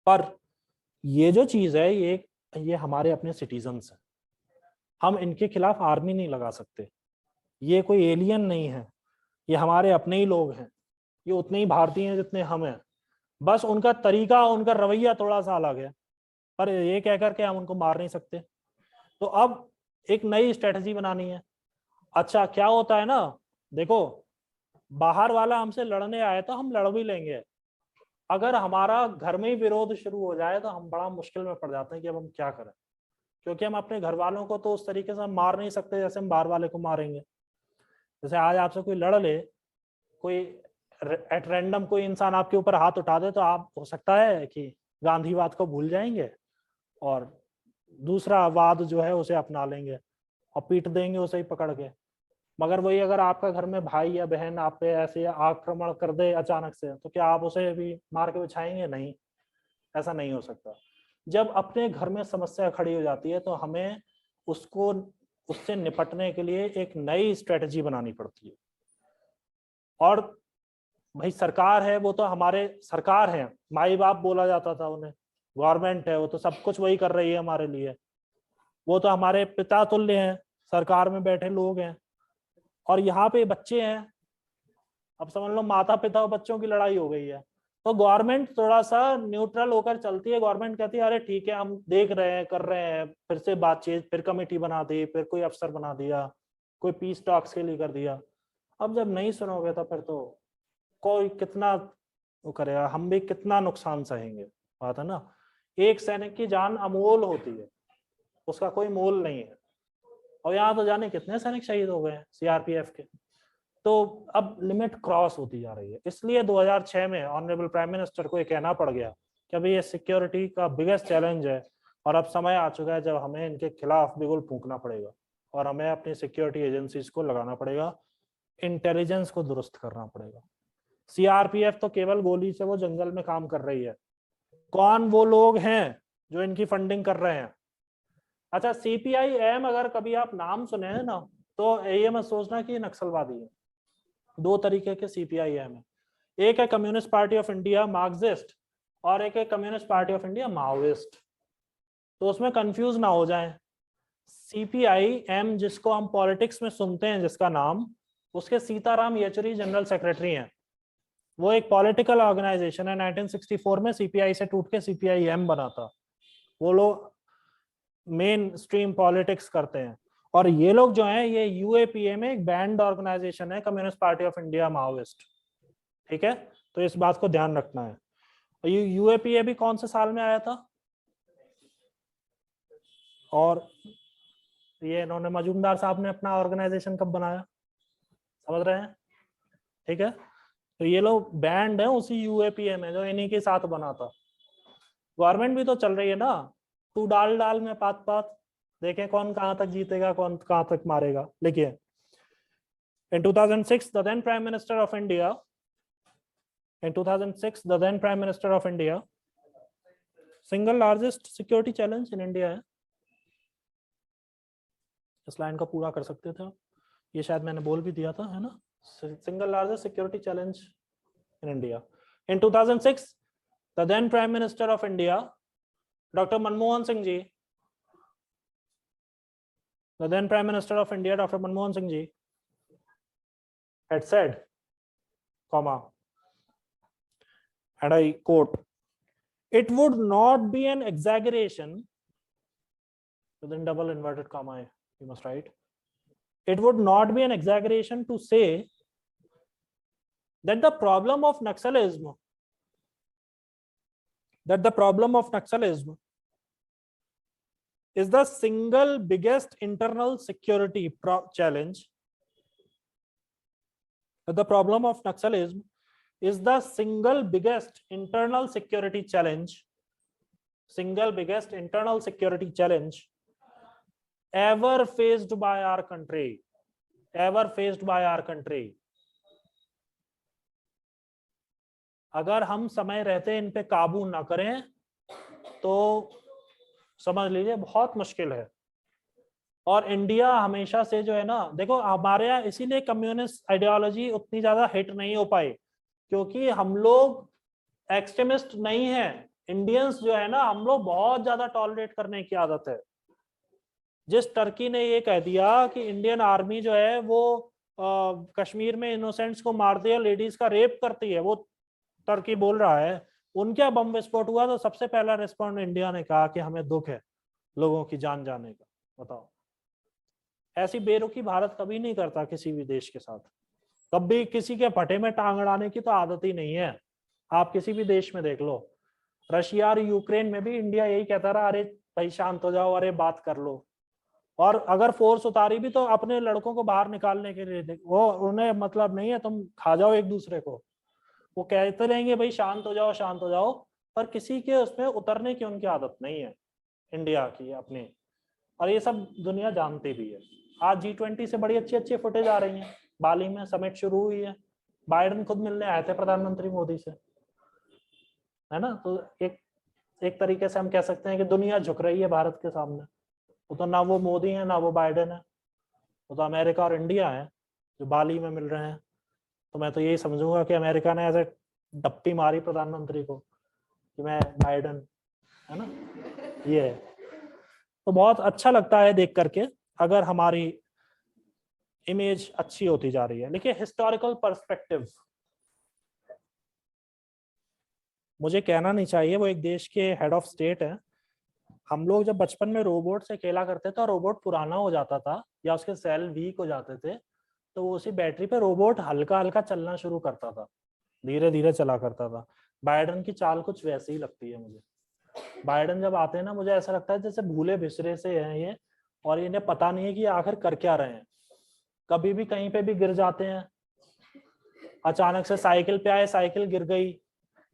पर ये जो चीज है ये हमारे अपने सिटीजन्स हैं, हम इनके खिलाफ आर्मी नहीं लगा सकते। ये कोई एलियन नहीं है, ये हमारे अपने ही लोग हैं, ये उतने ही भारतीय हैं जितने हम हैं, बस उनका तरीका उनका रवैया थोड़ा सा अलग है, पर ये कह करके हम उनको मार नहीं सकते। तो अब एक नई स्ट्रेटजी बनानी है। अच्छा क्या होता है ना, देखो बाहर वाला हमसे लड़ने आए तो हम लड़ भी लेंगे, अगर हमारा घर में ही विरोध शुरू हो जाए तो हम बड़ा मुश्किल में पड़ जाते हैं कि अब हम क्या करें, क्योंकि हम अपने घर वालों को तो उस तरीके से हम मार नहीं सकते जैसे हम बाहर वाले को मारेंगे। जैसे आज आपसे कोई लड़ ले, कोई एट रैंडम कोई इंसान आपके ऊपर हाथ उठा दे तो आप हो सकता है कि गांधीवाद को भूल जाएंगे और दूसरा वाद जो है उसे अपना लेंगे और पीट देंगे उसे ही पकड़ के। मगर वही अगर आपका घर में भाई या बहन आप पे ऐसे आक्रमण कर दे अचानक से, तो क्या आप उसे भी मार के बिछाएंगे? नहीं, ऐसा नहीं हो सकता। जब अपने घर में समस्या खड़ी हो जाती है तो हमें उसको उससे निपटने के लिए एक नई स्ट्रेटजी बनानी पड़ती है। और भाई सरकार है, वो तो हमारे सरकार है, माई बाप बोला जाता था उन्हें, गवर्नमेंट है, वो तो सब कुछ वही कर रही है हमारे लिए, वो तो हमारे पिता तुल्य हैं, सरकार में बैठे लोग हैं, और यहाँ पे बच्चे हैं। अब समझ लो माता पिता और बच्चों की लड़ाई हो गई है, तो गवर्नमेंट थोड़ा सा न्यूट्रल होकर चलती है। गवर्नमेंट कहती है अरे ठीक है हम देख रहे हैं, कर रहे हैं, फिर से बातचीत, फिर कमेटी बना दी, फिर कोई अफसर बना दिया, कोई पीस टॉक्स के लिए कर दिया। अब जब नहीं सुनोगे तो फिर तो कोई कितना वो करेगा, हम भी कितना नुकसान सहेंगे। बात है ना, एक सैनिक की जान अमोल होती है, उसका कोई मोल नहीं है, और यहाँ तो जाने कितने सैनिक शहीद हो गए हैं सीआरपीएफ के। तो अब लिमिट क्रॉस होती जा रही है, इसलिए 2006 में ऑनरेबल प्राइम मिनिस्टर को ये कहना पड़ गया कि अभी ये सिक्योरिटी का बिगेस्ट चैलेंज है और अब समय आ चुका है जब हमें इनके खिलाफ बिगुल फूंकना पड़ेगा और हमें अपनी सिक्योरिटी एजेंसीज को लगाना पड़ेगा, इंटेलिजेंस को दुरुस्त करना पड़ेगा। सीआरपीएफ तो केवल गोली से वो जंगल में काम कर रही है, कौन वो लोग हैं जो इनकी फंडिंग कर रहे हैं? अच्छा सीपीआई-एम अगर कभी आप नाम सुने हैं ना, तो ये मत सोचना कि नक्सलवादी है। दो तरीके के सीपीआई-एम है, एक है communist party of India Marxist और एक है communist party of India Maoist, तो उसमें कंफ्यूज ना हो जाएं। सीपीआई-एम जिसको हम पॉलिटिक्स में सुनते हैं जिसका नाम, उसके सीताराम येचुरी जनरल सेक्रेटरी हैं। वो एक पॉलिटिकल ऑर्गेनाइजेशन है, 1964 में सीपीआई से टूट के सीपीआई-एम बना था। वो लोग मेन स्ट्रीम पॉलिटिक्स करते हैं, और ये लोग जो हैं ये यूएपीए में एक बैंड ऑर्गेनाइजेशन है, communist party of India Maoist. ठीक है, तो इस बात को ध्यान रखना है। और ये यूएपीए भी कौन से साल में आया था, और ये इन्होंने मजूमदार साहब ने अपना ऑर्गेनाइजेशन कब बनाया, समझ रहे हैं? ठीक है, तो ये लोग बैंड है उसी यूएपीए में जो इन्हीं के साथ बना था। गवर्नमेंट भी तो चल रही है ना, तू डाल डाल में पात पात, देखें कौन कहां तक जीतेगा कौन कहां तक मारेगा। लिखिए, in 2006 the then prime minister of india in 2006 the then prime minister of india single largest security challenge in india है। इस लाइन का पूरा कर सकते थे, ये शायद मैंने बोल भी दिया था, है ना? Single largest security challenge in India. In 2006 the then prime minister of india dr manmohan singh ji, the then prime minister of india dr manmohan singh ji had said, comma, and I quote, it would not be an exaggeration, within double inverted comma you must write, it would not be an exaggeration to say that the problem of Naxalism is the single biggest internal security challenge. That the problem of Naxalism is the single biggest internal security challenge single biggest internal security challenge ever faced by our country, ever faced by our country. अगर हम समय रहते इन पे काबू ना करें तो समझ लीजिए बहुत मुश्किल है। और इंडिया हमेशा से जो है ना, देखो हमारे यहाँ इसीलिए कम्युनिस्ट आइडियोलॉजी उतनी ज्यादा हिट नहीं हो पाई, क्योंकि हम लोग एक्सट्रीमिस्ट नहीं है। इंडियंस जो है ना, हम लोग बहुत ज्यादा टॉलरेट करने की आदत है। जिस टर्की ने ये कह दिया कि इंडियन आर्मी जो है वो कश्मीर में इनोसेंट्स को मारती है, लेडीज का रेप करती है, वो टर्की बोल रहा है, उनका बम विस्फोट हुआ तो सबसे पहला रिस्पॉन्ड इंडिया ने कहा कि हमें दुख है लोगों की जान जाने का। बताओ, ऐसी बेरुखी भारत कभी नहीं करता किसी भी देश के साथ। कभी किसी के भट्टे में टांग अड़ाने की तो आदत ही नहीं है। आप किसी भी देश में देख लो, रशिया और यूक्रेन में भी इंडिया यही कहता रहा, अरे भाई शांत हो जाओ, अरे बात कर लो। और अगर फोर्स उतारी भी तो अपने लड़कों को बाहर निकालने के लिए, वो उन्हें मतलब नहीं है तुम खा जाओ एक दूसरे को, वो कहते रहेंगे भाई शांत हो जाओ शांत हो जाओ, पर किसी के उसमें उतरने की उनकी आदत नहीं है इंडिया की अपनी। और ये सब दुनिया जानती भी है। आज G20 से बड़ी अच्छी अच्छी फुटेज आ रही है। बाली में समिट शुरू हुई है, बाइडेन खुद मिलने आए थे प्रधानमंत्री मोदी से, है ना। तो एक तरीके से हम कह सकते हैं कि दुनिया झुक रही है भारत के सामने। वो तो ना वो मोदी है ना वो बाइडेन है, वो तो अमेरिका और इंडिया है जो बाली में मिल रहे हैं। तो मैं तो यही समझूंगा कि अमेरिका ने ऐसे डप्पी मारी प्रधानमंत्री को कि मैं बाइडेन, है ना, ये है। तो बहुत अच्छा लगता है देख करके अगर हमारी इमेज अच्छी होती जा रही है। देखिए हिस्टोरिकल पर्सपेक्टिव, मुझे कहना नहीं चाहिए, वो एक देश के हेड ऑफ स्टेट है। हम लोग जब बचपन में रोबोट से खेला करते थे और रोबोट पुराना हो जाता था या उसके सेल वीक हो जाते थे, तो वो उसी बैटरी पे रोबोट हल्का हल्का चलना शुरू करता था, धीरे धीरे चला करता था। बाइडेन की चाल कुछ वैसी ही लगती है मुझे। बाइडेन जब आते हैं ना, मुझे ऐसा लगता है जैसे भूले बिसरे से हैं ये, और इन्हें पता नहीं है कि आखिर कर क्या रहे हैं। कभी भी कहीं पे भी गिर जाते हैं, अचानक से साइकिल पे आए साइकिल गिर गई,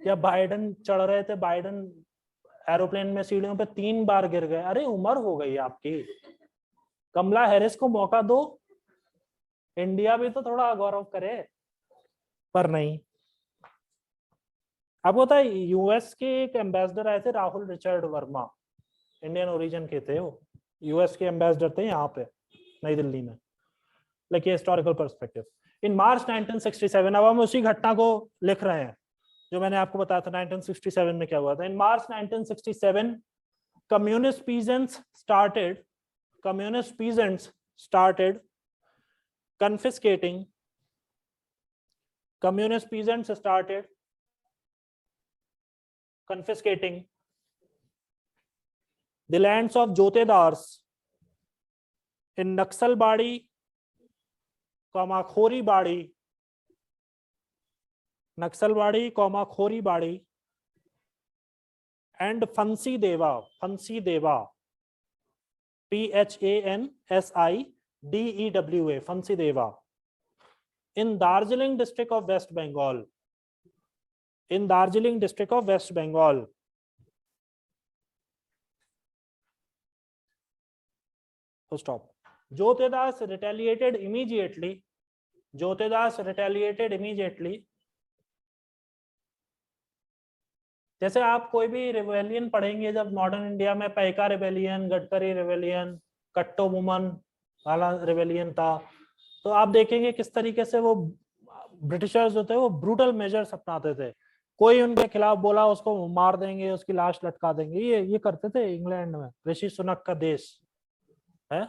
या बाइडेन चढ़ रहे थे, बाइडेन एरोप्लेन में सीढ़ियों पे 3 बार गिर गए। अरे उम्र हो गई आपकी, कमला हैरिस को मौका दो, इंडिया भी तो थोड़ा गौरव करे। पर नहीं। आपको पता है यूएस के एक एम्बेसडर आए थे, Rahul Richard Verma, Indian origin के थे वो, यूएस के एम्बेसडर थे यहाँ पे नई दिल्ली में। लेकिन हिस्टोरिकल पर्सपेक्टिव, इन मार्च 1967, अब हम उसी घटना को लिख रहे हैं जो मैंने आपको बताया था 1967 में क्या हुआ था। इन मार्च 1967 communist peasants started confiscating the lands of jotedars in Naxalbari, Khoribadi, and Phansi Deva, PHANSIDEWA, Phansi Deva, in Darjeeling district of West Bengal. So stop. Jotedas retaliated immediately. जैसे आप कोई भी रिवेलियन पढ़ेंगे जब मॉडर्न इंडिया में, पैका रिवेलियन, गडकरी रिवेलियन, कट्टो वुमन वाला रिवेलियन था, तो आप देखेंगे किस तरीके से वो ब्रिटिशर्स जो थे वो ब्रूटल मेजर्स अपनाते थे। कोई उनके खिलाफ बोला उसको मार देंगे, उसकी लाश लटका देंगे, ये करते थे इंग्लैंड में, ऋषि सुनक का देश है।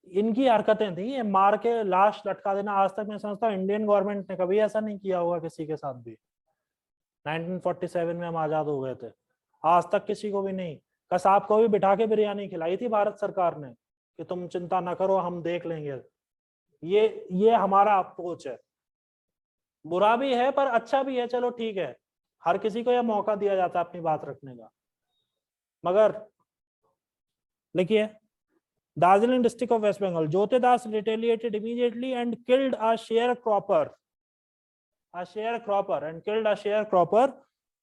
इनकी हरकतें थी, ये मार के लाश लटका देना। आज तक मैं समझता हूँ इंडियन गवर्नमेंट ने कभी ऐसा नहीं किया होगा किसी के साथ भी। 1947 में हम आजाद हो गए थे, आज तक किसी को भी नहीं। कसाब को भी बिठा के बिरयानी खिलाई थी भारत सरकार ने कि तुम चिंता ना करो हम देख लेंगे। ये हमारा अप्रोच है। बुरा भी है पर अच्छा भी है, चलो ठीक है, हर किसी को यह मौका दिया जाता है अपनी बात रखने का। मगर लिखिए, Darjeeling district of West Bengal, Jotedas retaliated immediately and killed a sharecropper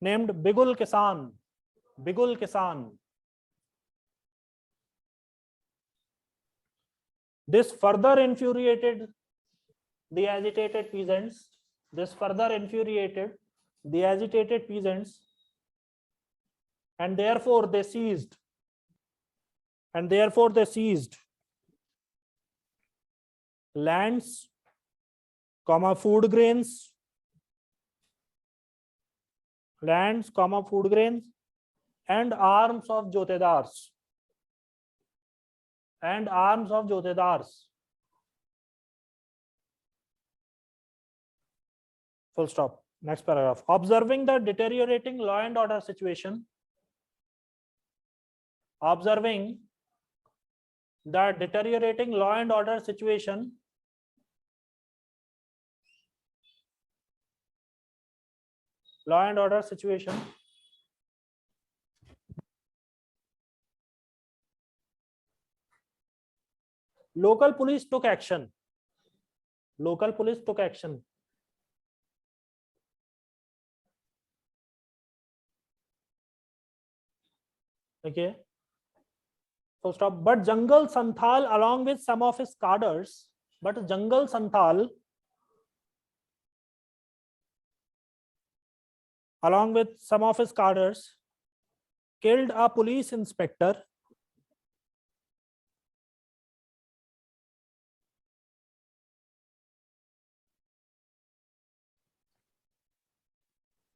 named Bigul Kisan. This further infuriated the agitated peasants. This further infuriated the agitated peasants, and therefore they seized. Lands, food grains, and arms of jotedars. Full stop. Next paragraph. Observing the deteriorating law and order situation. Observing the deteriorating law and order situation, local police took action. Okay, full stop. But Jungle Santhal, along with some of his cadres, killed a police inspector.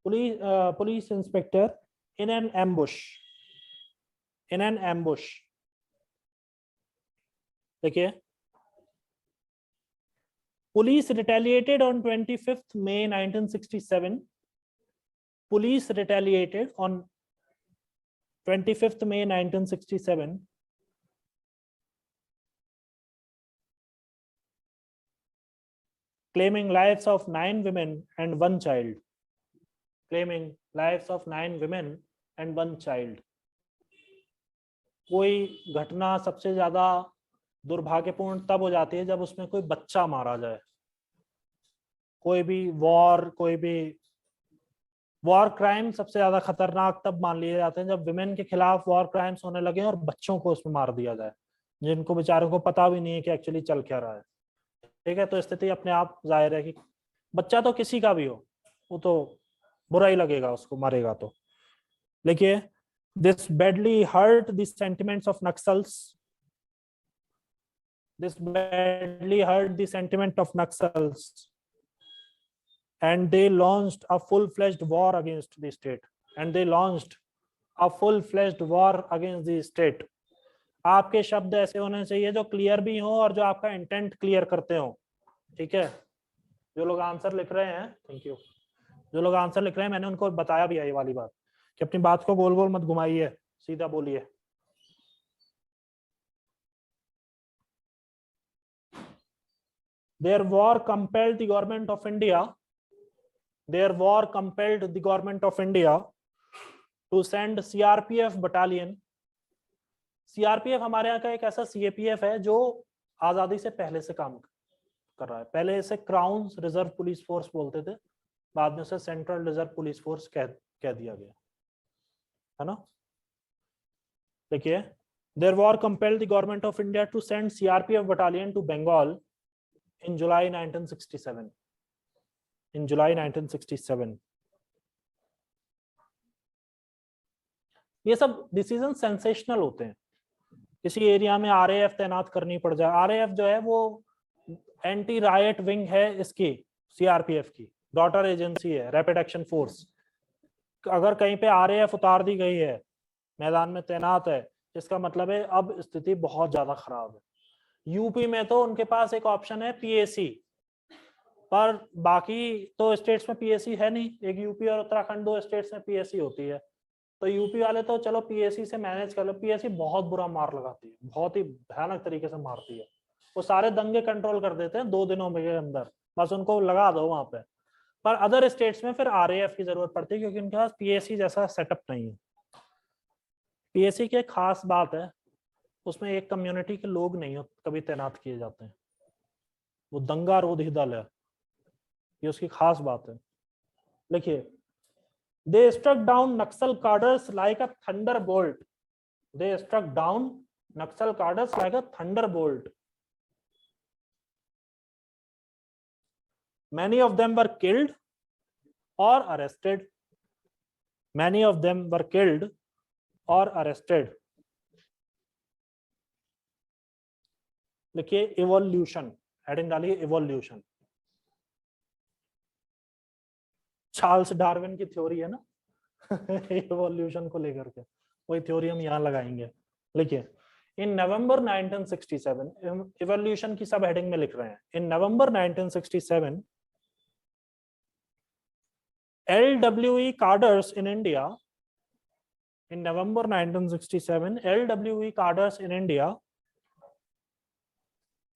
Police inspector in an ambush. Okay. Police retaliated on 25th May 1967. Police retaliated on 25th May 1967, claiming lives of 9 women and 1 child. कोई घटना सबसे ज्यादा दुर्भाग्यपूर्ण तब हो जाती है जब उसमें कोई बच्चा मारा जाए. कोई भी वॉर क्राइम सबसे ज्यादा खतरनाक तब मान लिए जाते हैं जब विमेन के खिलाफ वॉर क्राइम्स होने लगे और बच्चों को उसमें मार दिया जाए, जिनको बेचारों को पता भी नहीं है कि एक्चुअली चल क्या रहा है. ठीक है, तो स्थिति अपने आप जाहिर है कि बच्चा तो किसी का भी हो, वो तो बुरा ही लगेगा उसको मरेगा तो. देखिए, this badly hurt the sentiments of Naxals. And they launched a full-fledged war against the state. आपके शब्द ऐसे होने चाहिए जो क्लियर भी हो और जो आपका इंटेंट क्लियर करते हो. ठीक है, जो लोग आंसर लिख रहे हैं, थैंक यू. जो लोग आंसर लिख रहे हैं, मैंने उनको बताया भी है ये वाली बात कि अपनी बात को गोल गोल मत घुमाइए, सीधा बोलिए. Their war compelled the government of India to send CRPF battalion. CRPF हमारे यहाँ का एक ऐसा CAPF है जो आजादी से पहले से काम कर रहा है. पहले इसे क्राउन रिजर्व पुलिस फोर्स बोलते थे, बाद में उसे सेंट्रल रिजर्व पुलिस फोर्स कह दिया गया है ना. देखिए, their war compelled the government of India to send CRPF battalion to Bengal in July 1967. ये सब डिसीजन सेंसेशनल होते हैं. किसी एरिया में RAF तैनात करनी पड़ जाए. RAF जो है वो एंटी रायट विंग है इसकी, CRPF की डॉटर एजेंसी है, रैपिड एक्शन फोर्स. अगर कहीं पे RAF उतार दी गई है, मैदान में तैनात है, इसका मतलब है अब स्थिति बहुत ज्यादा खराब है. यूपी में तो उनके पास एक ऑप्शन है PAC, पर बाकी तो स्टेट्स में PAC है नहीं. एक यूपी और उत्तराखंड 2 स्टेट्स में PAC होती है. तो यूपी वाले तो चलो PAC से मैनेज कर लो. PAC बहुत बुरा मार लगाती है, बहुत ही भयानक तरीके से मारती है. वो सारे दंगे कंट्रोल कर देते हैं 2 दिनों के अंदर, बस उनको लगा दो वहां पे. पर अदर स्टेट्स में फिर RAF की जरूरत पड़ती है क्योंकि उनके पास PAC जैसा सेटअप नहीं है. PAC की एक खास बात है, उसमें एक कम्युनिटी के लोग नहीं कभी तैनात किए जाते हैं. वो दंगा रोधी दल है, ये उसकी खास बात है. लिखिए, they struck down Naxal cadres like a thunderbolt. many of them were killed or arrested. Many of them were killed or arrested. लिखिए इवोल्यूशन, हेडिंग डालिए इवोल्यूशन। चार्ल्स डार्विन की थ्योरी है ना इवोल्यूशन को लेकर के, वही थ्योरी हम यहाँ लगाएंगे। लिखिए इन नवंबर 1967, इवोल्यूशन की सब हेडिंग में लिख रहे हैं। इन नवंबर 1967 LWE cadres in India, in November 1967 LWE cadres in India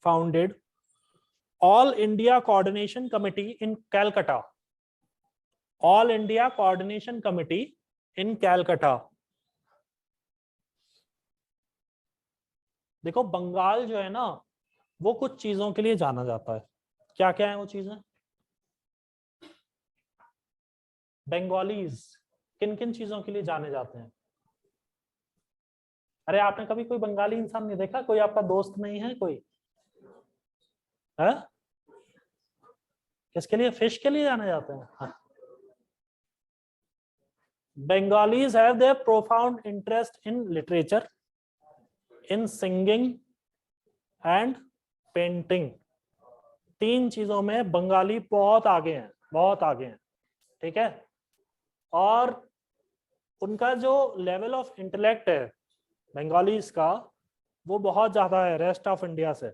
founded All India Coordination Committee in Calcutta. All India Coordination Committee in Calcutta. देखो बंगाल जो है ना वो कुछ चीजों के लिए जाना जाता है। क्या क्या है वो चीजें? बंगालीज किन किन चीजों के लिए जाने जाते हैं? अरे आपने कभी कोई बंगाली इंसान नहीं देखा? कोई आपका दोस्त नहीं है कोई? है? किसके लिए? फिश के लिए जाने जाते हैं। Bengalis have their profound interest in literature, in singing and painting. तीन चीजों में बंगाली बहुत आगे हैं, बहुत आगे हैं। ठीक है? और उनका जो लेवल ऑफ इंटेलेक्ट है बंगालीज का वो बहुत ज्यादा है रेस्ट ऑफ इंडिया से।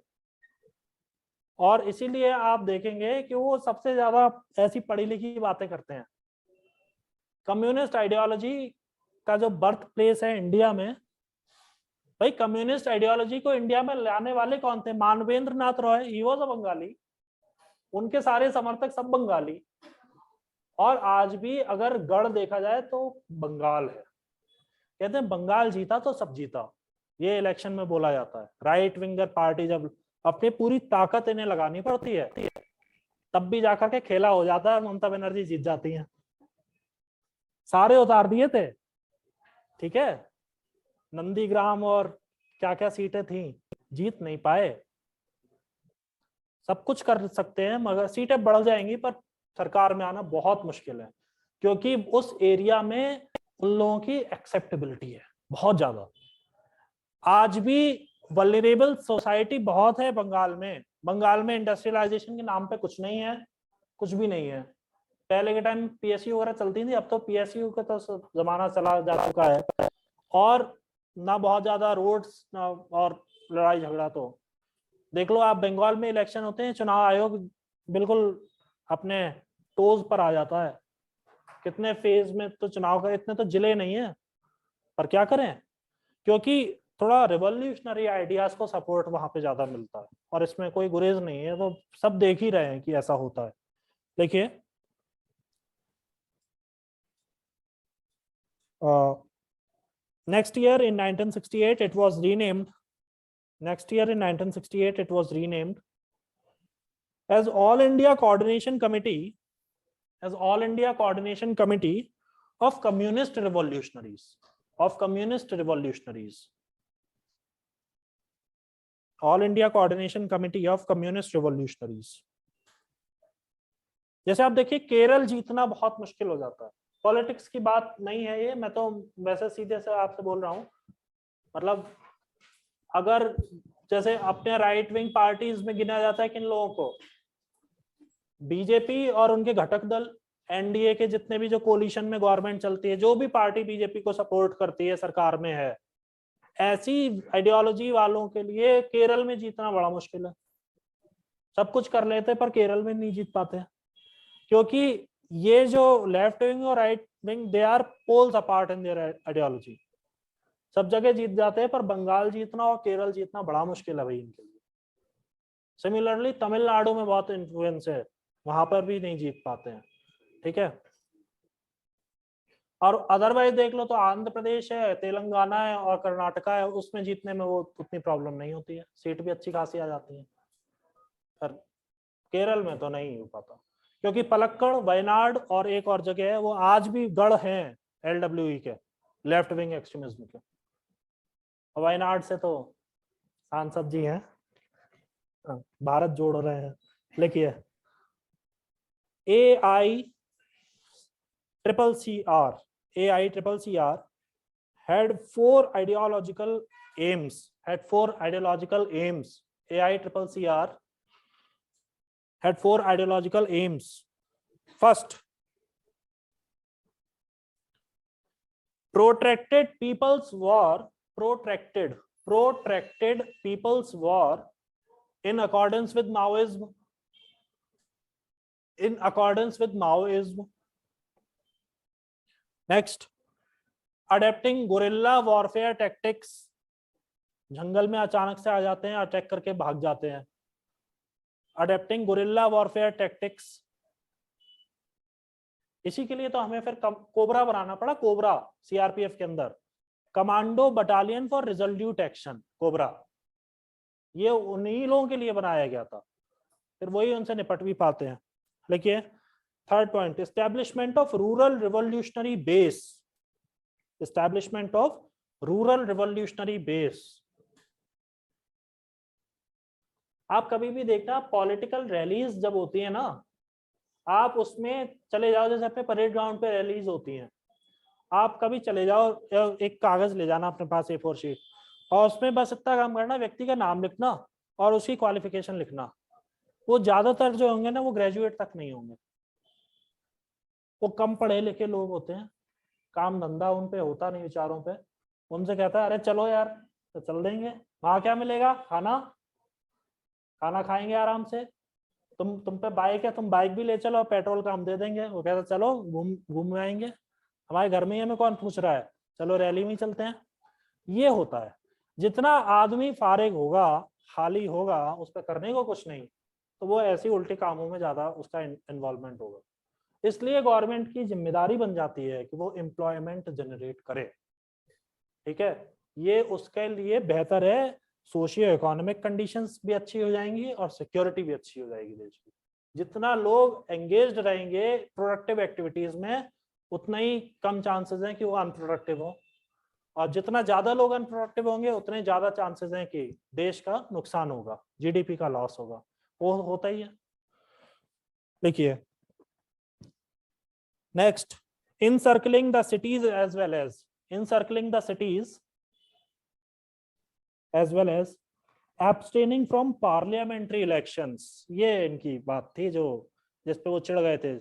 और इसीलिए आप देखेंगे कि वो सबसे ज्यादा ऐसी पढ़ी लिखी बातें करते हैं। कम्युनिस्ट आइडियोलॉजी का जो बर्थ प्लेस है इंडिया में, भाई कम्युनिस्ट आइडियोलॉजी को इंडिया में लाने वाले कौन थे? Manabendra Nath Roy, he was a Bengali. उनके सारे समर्थक सब बंगाली। और आज भी अगर गढ़ देखा जाए तो बंगाल है। कहते हैं बंगाल जीता तो सब जीता, ये इलेक्शन में बोला जाता है। राइट विंगर पार्टी जब अपनी पूरी ताकत इन्हें लगानी पड़ती है तब भी जाकर के खेला हो जाता है और ममता बनर्जी जीत जाती है। सारे उतार दिए थे, ठीक है, नंदीग्राम और क्या क्या सीटें थी, जीत नहीं पाए। सब कुछ कर सकते हैं मगर सीटें बढ़ जाएंगी पर सरकार में आना बहुत मुश्किल है, क्योंकि उस एरिया में उन लोगों की एक्सेप्टेबिलिटी है बहुत ज्यादा। आज भी वल्नरेबल सोसाइटी बहुत है बंगाल में। बंगाल में इंडस्ट्रियलाइजेशन के नाम पे कुछ नहीं है, कुछ भी नहीं है। पहले के टाइम पीएसयू वगैरह चलती थी, अब तो पीएसयू का तो जमाना चला जा चुका है। और ना बहुत ज्यादा रोड्स ना और लड़ाई झगड़ा। तो देख लो आप, बंगाल में इलेक्शन होते हैं, चुनाव आयोग बिल्कुल अपने टोज पर आ जाता है। कितने फेज में तो चुनाव का, इतने तो जिले नहीं है, पर क्या करें, क्योंकि थोड़ा रिवॉल्यूशनरी आइडियाज को सपोर्ट वहां पे ज्यादा मिलता है और इसमें कोई गुरेज नहीं है। तो सब देख ही रहे हैं कि ऐसा होता है। देखिए next year in 1968 it was renamed as All India Coordination Committee of Communist Revolutionaries. All India Coordination Committee of Communist Revolutionaries. जैसे आप देखिए केरल जीतना बहुत मुश्किल हो जाता है। पॉलिटिक्स की बात नहीं है ये, मैं तो वैसे सीधे से आपसे बोल रहा हूँ। मतलब अगर जैसे अपने राइट विंग पार्टीज में गिना जाता है किन लोगों को, बीजेपी और उनके घटक दल, एनडीए के जितने भी जो कोलिशन में गवर्नमेंट चलती है, जो भी पार्टी बीजेपी को सपोर्ट करती है, सरकार में है, ऐसी आइडियोलॉजी वालों के लिए केरल में जीतना बड़ा मुश्किल है। सब कुछ कर लेते पर केरल में नहीं जीत पाते, क्योंकि ये जो लेफ्ट विंग और right wing they are poles apart in their ideology. सब जगह जीत जाते हैं पर बंगाल जीतना और केरल जीतना बड़ा मुश्किल है भाई इनके लिए। सिमिलरली तमिलनाडु में बहुत इन्फ्लुएंस है, वहां पर भी नहीं जीत पाते हैं। ठीक है, और अदरवाइज देख लो तो आंध्र प्रदेश है, तेलंगाना है और कर्नाटका है, उसमें जीतने में वो उतनी प्रॉब्लम नहीं होती है, सीट भी अच्छी खासी आ जाती है। पर केरल में तो नहीं हो पाता, क्योंकि पलक्कड़, वयनाड और एक और जगह है, वो आज भी गढ़ हैं एलडब्ल्यूई के, लेफ्ट विंग एक्सट्रीमिज्म के। वयनाड से तो सांसद जी हैं, भारत जोड़ रहे हैं। लिखिए AICCR had four ideological aims. AICCR had four ideological aims. First, protracted people's war in accordance with Maoism. Next, adapting guerrilla warfare tactics. जंगल में अचानक से आ जाते हैं, अटैक करके भाग जाते हैं. Adapting guerrilla warfare tactics. इसी के लिए तो हमें फिर कोबरा बनाना पड़ा. कोबरा सीआरपीएफ के अंदर commando battalion for resolute action. Cobra ये उन्हीं लोगों के लिए बनाया गया था, फिर वही उनसे निपट भी पाते हैं. देखिए third point, establishment of rural revolutionary base. Establishment of rural revolutionary base. आप कभी भी देखना पॉलिटिकल रैलीज जब होती है ना, आप उसमें चले जाओ, जैसे अपने परेड ग्राउंड पे रैलीज होती हैं, आप कभी चले जाओ, एक कागज ले जाना अपने पास A4 शीट, और उसमें बस इतना काम करना, व्यक्ति का नाम लिखना और उसकी क्वालिफिकेशन लिखना. वो ज्यादातर जो होंगे ना वो ग्रेजुएट तक नहीं होंगे, वो कम पढ़े लिखे लोग होते हैं, काम धंधा उन पे होता नहीं विचारों पे. उनसे कहता है अरे चलो यार तो चल देंगे, वहां क्या मिलेगा, खाना खाएंगे आराम से, तुम पे बाइक है, तुम बाइक भी ले चलो, पेट्रोल का हम दे देंगे. वो कहता चलो घूम आएंगे, हमारे घर में ही हमें कौन पूछ रहा है, चलो रैली में चलते हैं. ये होता है. जितना आदमी फारिग होगा, खाली होगा, उस पर करने को कुछ नहीं, तो वो ऐसे उल्टे कामों में ज्यादा उसका इन्वॉल्वमेंट होगा. इसलिए गवर्नमेंट की जिम्मेदारी बन जाती है कि वो एम्प्लॉयमेंट जनरेट करे. ठीक है, ये उसके लिए बेहतर है. सोशियो इकोनॉमिक कंडीशंस भी अच्छी हो जाएंगी और सिक्योरिटी भी अच्छी हो जाएगी देश की. जितना लोग एंगेज्ड रहेंगे प्रोडक्टिव एक्टिविटीज में, उतना ही कम चांसेस हैं कि वो अनप्रोडक्टिव हो, और जितना ज्यादा लोग अनप्रोडक्टिव होंगे उतने ज्यादा चांसेस हैं कि देश का नुकसान होगा, जीडीपी का लॉस होगा. वो होता ही है. देखिए next, encircling the cities as well as abstaining from parliamentary elections. ये इनकी बात थी जो जिस पे वो चिढ़ गए थे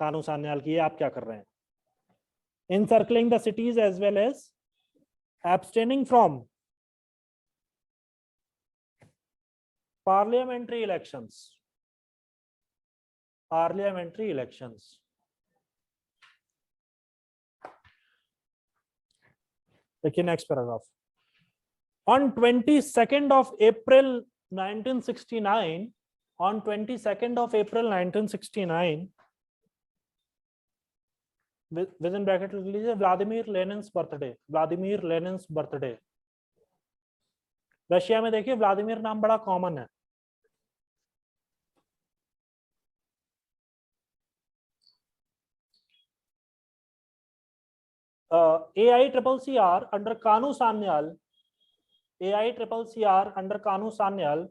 कानू सान्याल की, आप क्या कर रहे हैं. encircling the cities as well as abstaining from parliamentary elections. देखिए next paragraph. On 22nd of April 1969, within bracket लिख लीजिए व्लादिमीर लेनिन्स बर्थडे. रशिया में देखिए व्लादिमीर नाम बड़ा कॉमन है. AICCR under Kanu Sanyal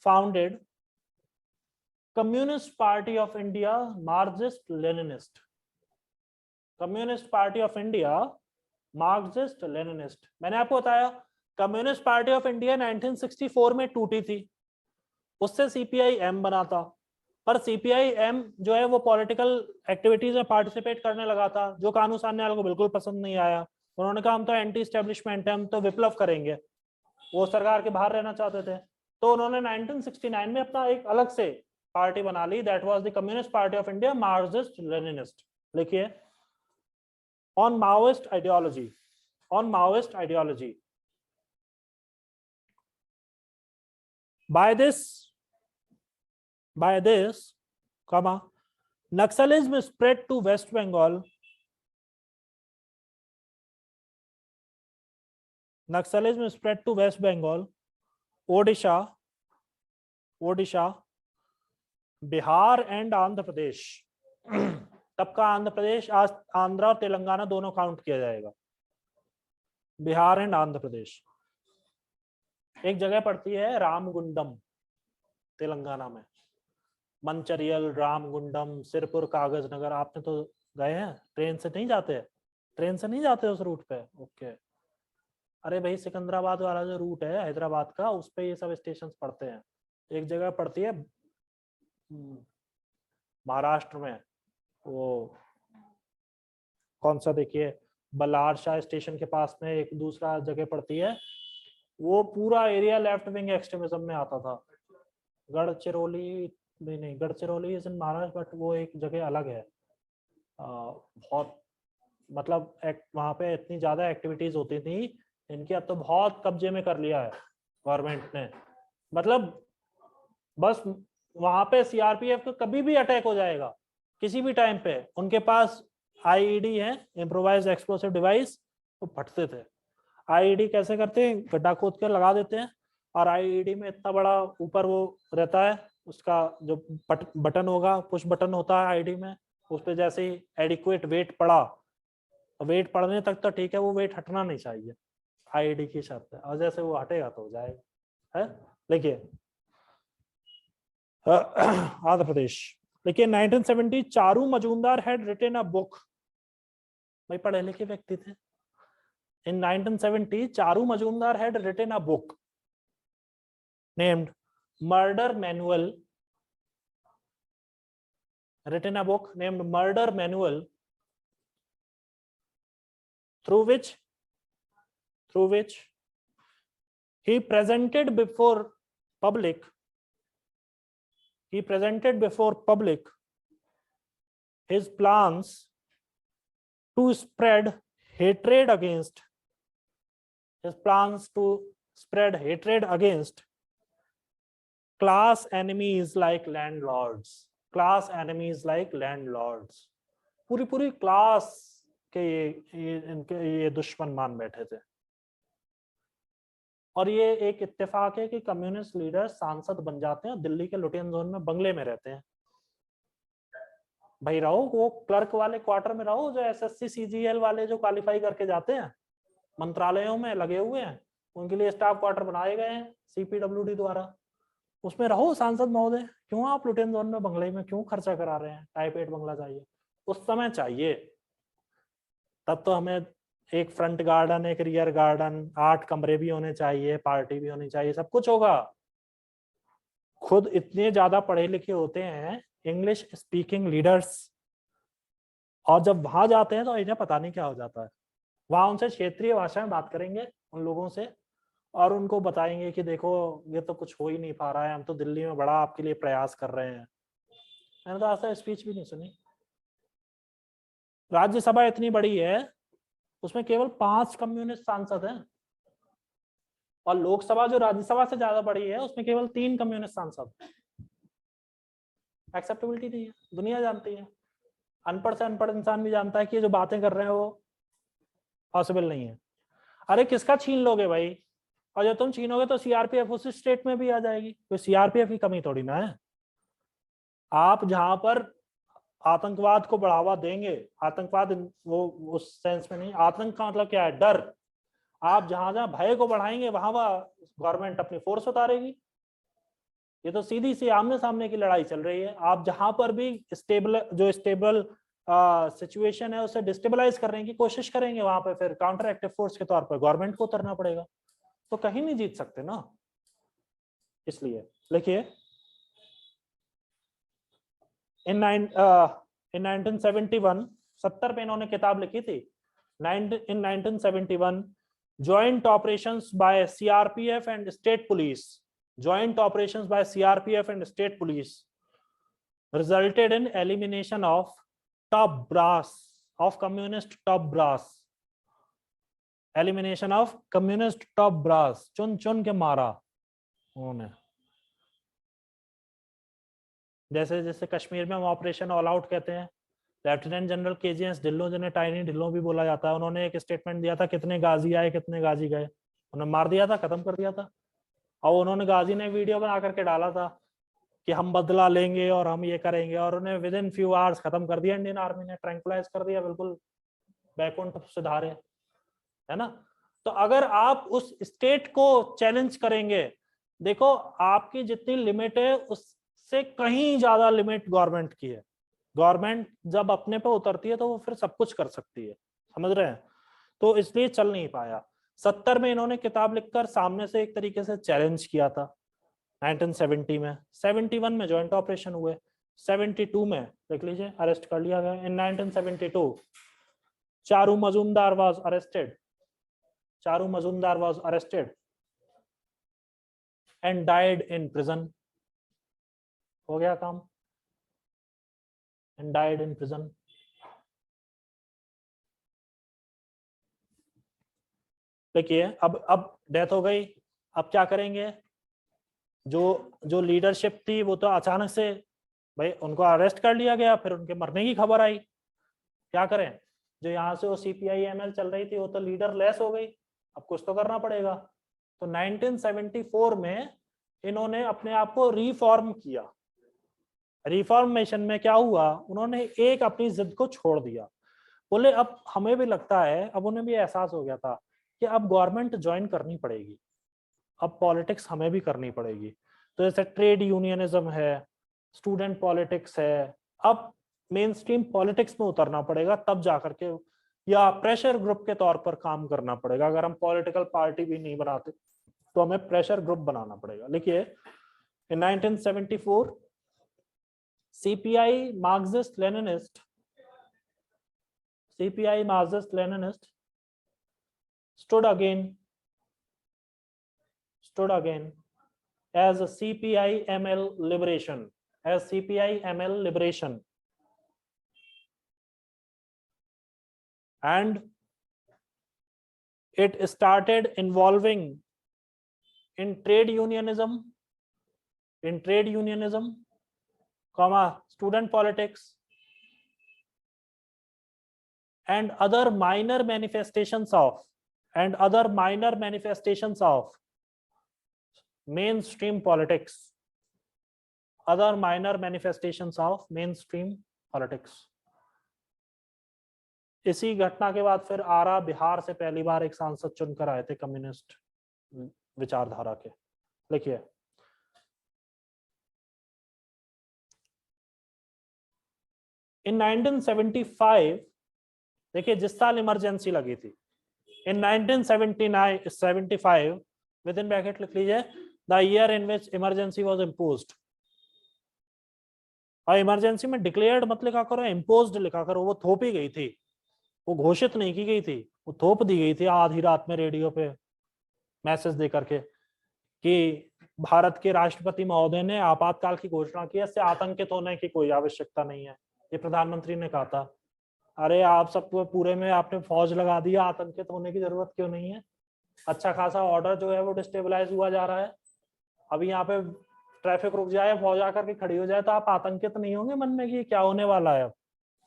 founded Communist Party of India Marxist-Leninist. मैंने आपको बताया कम्युनिस्ट पार्टी ऑफ इंडिया 1964 में टूटी थी, उससे CPI-M बना था. पर CPI-M जो है वो पॉलिटिकल एक्टिविटीज में पार्टिसिपेट करने लगा था, जो कानू सान्याल को बिल्कुल पसंद नहीं आया. उन्होंने कहा हम तो एंटी एस्टेब्लिशमेंट है, हम तो विप्लव करेंगे. वो सरकार के बाहर रहना चाहते थे, तो उन्होंने 1969 में अपना एक अलग से पार्टी बना ली. That was the communist party of India Marxist Leninist. लिखिए on Maoist ideology. By this, Naxalism spread to West Bengal. Odisha, Bihar and Andhra Pradesh. तब का आंध्र प्रदेश, आज आंध्र और तेलंगाना दोनों काउंट किया जाएगा. बिहार एंड आंध्र प्रदेश. एक जगह पड़ती है रामगुंडम तेलंगाना में, मंचरियल, रामगुंडम, सिरपुर, कागज नगर, आपने तो गए हैं? ट्रेन से नहीं जाते? ट्रेन से नहीं जाते उस रूट पे? ओके। अरे भाई सिकंदराबाद वाला जो रूट है हैदराबाद का, उस पे ये सब स्टेशन पड़ते हैं। एक जगह पड़ती है महाराष्ट्र में, वो कौन सा, देखिए बल्हार शाह स्टेशन के पास में एक दूसरा जगह पड़ती है, वो पूरा एरिया लेफ्ट विंग एक्सट्रीमिज्म में आता था। गढ़चिरौली भी नहीं, Gadchiroli is in Maharashtra, but वो एक जगह अलग है। बहुत मतलब वहाँ पे इतनी ज्यादा एक्टिविटीज होती थी इनकी, अब तो बहुत कब्जे में कर लिया है गवर्नमेंट ने। मतलब बस वहां पे सीआरपीएफ को कभी भी अटैक हो जाएगा, किसी भी टाइम पे। उनके पास आईईडी है, इम्प्रोवाइज्ड एक्सप्लोसिव डिवाइस, वो फटते थे। आईईडी कैसे करते हैं, गड्ढा खोद कर लगा देते हैं, और आईईडी में इतना बड़ा ऊपर वो रहता है, उसका जो बटन होगा, पुश बटन होता है आईडी में, उस पर जैसे ही एडिक्वेट वेट पड़ा, वेट पड़ने तक तो ठीक है, वो वेट हटना नहीं चाहिए, आईईडी की शर्त है, और जैसे वो हटेगा तो हो जाएगा। है देखिए आंध्र प्रदेश, देखिए 1970 Charu Majumdar had written a book, भाई पढ़े लिखे व्यक्ति थे। In 1970, Charu Majumdar had written a book named Murder Manual. Written a book named Murder Manual, through which he presented before public. He presented before public his plans to spread hatred against. His plans to spread hatred against class enemies like landlords. Class enemies like landlords. पूरी क्लास के ये दुश्मन मान बैठे थे। और ये एक इत्तेफाक है कि कम्युनिस्ट लीडर सांसद बन जाते हैं, दिल्ली के लुटियन जोन में बंगले में रहते हैं। भाई रहो, वो क्लर्क वाले क्वार्टर में रहो, जो एसएससी सीजीएल वाले जो क्वालिफाई करके जाते हैं, मंत्रालयों में लगे हुए हैं, उनके लिए स्टाफ क्वार्टर बनाए गए हैं सीपीडब्ल्यूडी द्वारा, उसमें रहो सांसद महोदय। क्यों आप लुटियन जोन में बंगले में क्यों खर्चा करा रहे हैं? टाइप 8 बंगला चाहिए उस समय चाहिए, तब तो हमें एक फ्रंट गार्डन, एक रियर गार्डन, 8 कमरे भी होने चाहिए, पार्टी भी होनी चाहिए, सब कुछ होगा। खुद इतने ज्यादा पढ़े लिखे होते हैं इंग्लिश स्पीकिंग लीडर्स, और जब वहां जाते हैं तो इन्हें पता नहीं क्या हो जाता है। वहां उनसे क्षेत्रीय भाषा में बात करेंगे उन लोगों से, और उनको बताएंगे कि देखो ये तो कुछ हो ही नहीं पा रहा है, हम तो दिल्ली में बड़ा आपके लिए प्रयास कर रहे हैं। मैंने तो ऐसा स्पीच भी नहीं सुनी। राज्यसभा इतनी बड़ी है, उसमें केवल 5 कम्युनिस्ट सांसद हैं, और लोकसभा जो राज्यसभा से ज्यादा बड़ी है, उसमें केवल 3 कम्युनिस्ट सांसद। एक्सेप्टेबिलिटी नहीं है, दुनिया जानती है, अनपढ़ से अनपढ़ इंसान भी जानता है कि ये जो बातें कर रहे हैं वो पॉसिबल नहीं है। अरे किसका छीन लोगे भाई, और जब तुम छीनोगे तो सीआरपीएफ उस स्टेट में भी आ जाएगी, तो सीआरपीएफ की कमी थोड़ी ना है। आप जहां पर आतंकवाद को बढ़ावा देंगे, आतंकवाद वो उस सेंस में नहीं, आतंक का मतलब क्या है, डर। आप जहां जहां भय को बढ़ाएंगे वहां गवर्नमेंट अपनी फोर्स उतारेगी। ये तो सीधी सी आमने सामने की लड़ाई चल रही है। आप जहां पर भी स्टेबल सिचुएशन है उसे डिस्टेबलाइज करने की कोशिश करेंगे, वहां पे फिर काउंटर एक्टिव फोर्स के तौर पर गवर्नमेंट को उतरना पड़ेगा, तो कहीं नहीं जीत सकते ना। इसलिए लिखिए इन 1971, 70 पे इन्होंने किताब लिखी थी। In 1971 joint operations by CRPF and state police, joint operations by CRPF and state police resulted in elimination of top brass of communist top brass, elimination of communist top brass, चुन चुन के मारा उन्होंने। जैसे जैसे कश्मीर में हम ऑपरेशन ऑल आउट कहते हैं, लेफ्टिनेंट जनरल केजीएस ढिल्लों, जिन्हें टाइनी ढिल्लों भी बोला जाता है, उन्होंने एक स्टेटमेंट दिया था कितने गाजी आए कितने गाजी गए, उन्होंने मार दिया था, खत्म कर दिया था। और उन्होंने गाजी ने वीडियो बना करके डाला था कि हम बदला लेंगे और हम ये करेंगे, और उन्हें विद इन फ्यू आवर्स खत्म कर दिया इंडियन आर्मी ने, ट्रैंकुलाइज कर दिया, बिल्कुल बैकुंठ सिधारे, है ना। तो अगर आप उस स्टेट को चैलेंज करेंगे, देखो आपकी जितनी लिमिट है उस से कहीं ज्यादा लिमिट गवर्नमेंट की है। गवर्नमेंट जब अपने पे उतरती है तो वो फिर सब कुछ कर सकती है, समझ रहे हैं? तो इसलिए चल नहीं पाया। 70 में इन्होंने किताब लिखकर सामने से एक तरीके से चैलेंज किया था 1970 में। 71 में ज्वाइंट ऑपरेशन हुए। 72 में देख लीजिए अरेस्ट कर लिया गया। इन 1972 Charu Majumdar was arrested. Charu Majumdar was arrested and died in prison. हो गया काम। And died in prison. देखिए अब डेथ हो गई, अब क्या करेंगे? जो जो लीडरशिप थी वो तो अचानक से, भाई उनको अरेस्ट कर लिया गया, फिर उनके मरने की खबर आई, क्या करें? जो यहाँ से वो CPI-ML चल रही थी वो तो लीडर लेस हो गई, अब कुछ तो करना पड़ेगा। तो 1974 में इन्होंने अपने आप को रिफॉर्म किया। रिफॉर्मेशन में क्या हुआ, उन्होंने एक अपनी जिद को छोड़ दिया। बोले अब हमें भी लगता है, अब उन्हें भी एहसास हो गया था कि अब गवर्नमेंट ज्वाइन करनी पड़ेगी, अब पॉलिटिक्स हमें भी करनी पड़ेगी। तो जैसे ट्रेड यूनियनिज्म है, स्टूडेंट पॉलिटिक्स है, अब मेन स्ट्रीम पॉलिटिक्स में उतरना पड़ेगा तब जाकर के, या प्रेशर ग्रुप के तौर पर काम करना पड़ेगा। अगर हम पॉलिटिकल पार्टी भी नहीं बनाते तो हमें प्रेशर ग्रुप बनाना पड़ेगा। देखिए इन 1974 CPI Marxist-Leninist stood again as a CPI-ML liberation, and it started involving in trade unionism, student politics, and other minor manifestations of mainstream politics. इसी घटना के बाद फिर आरा बिहार से पहली बार एक सांसद चुनकर आए थे कम्युनिस्ट विचारधारा के। लिखिए इन 1975, देखिए जिस साल इमरजेंसी लगी थी, इन 1975 विद इन ब्रैकेट लिख लीजिए the year in which emergency was imposed. और इमरजेंसी में डिक्लेयर्ड मत लिखा करो, इम्पोज्ड लिखा करो। वो थोपी गई थी, वो घोषित नहीं की गई थी, वो थोप दी गई थी आधी रात में रेडियो पे मैसेज दे करके कि भारत के राष्ट्रपति महोदय ने आपातकाल की घोषणा की है, इससे आतंकित होने की कोई आवश्यकता नहीं है। ये प्रधानमंत्री ने कहा था। अरे आप सबको पूरे में आपने फौज लगा दिया, आतंकित होने की जरूरत क्यों नहीं है? अच्छा खासा ऑर्डर जो है वो डिस्टेबलाइज हुआ जा रहा है। अभी यहाँ पे ट्रैफिक रुक जाए, फौज आकर के खड़ी हो जाए तो आप आतंकित नहीं होंगे मन में कि क्या होने वाला है? अब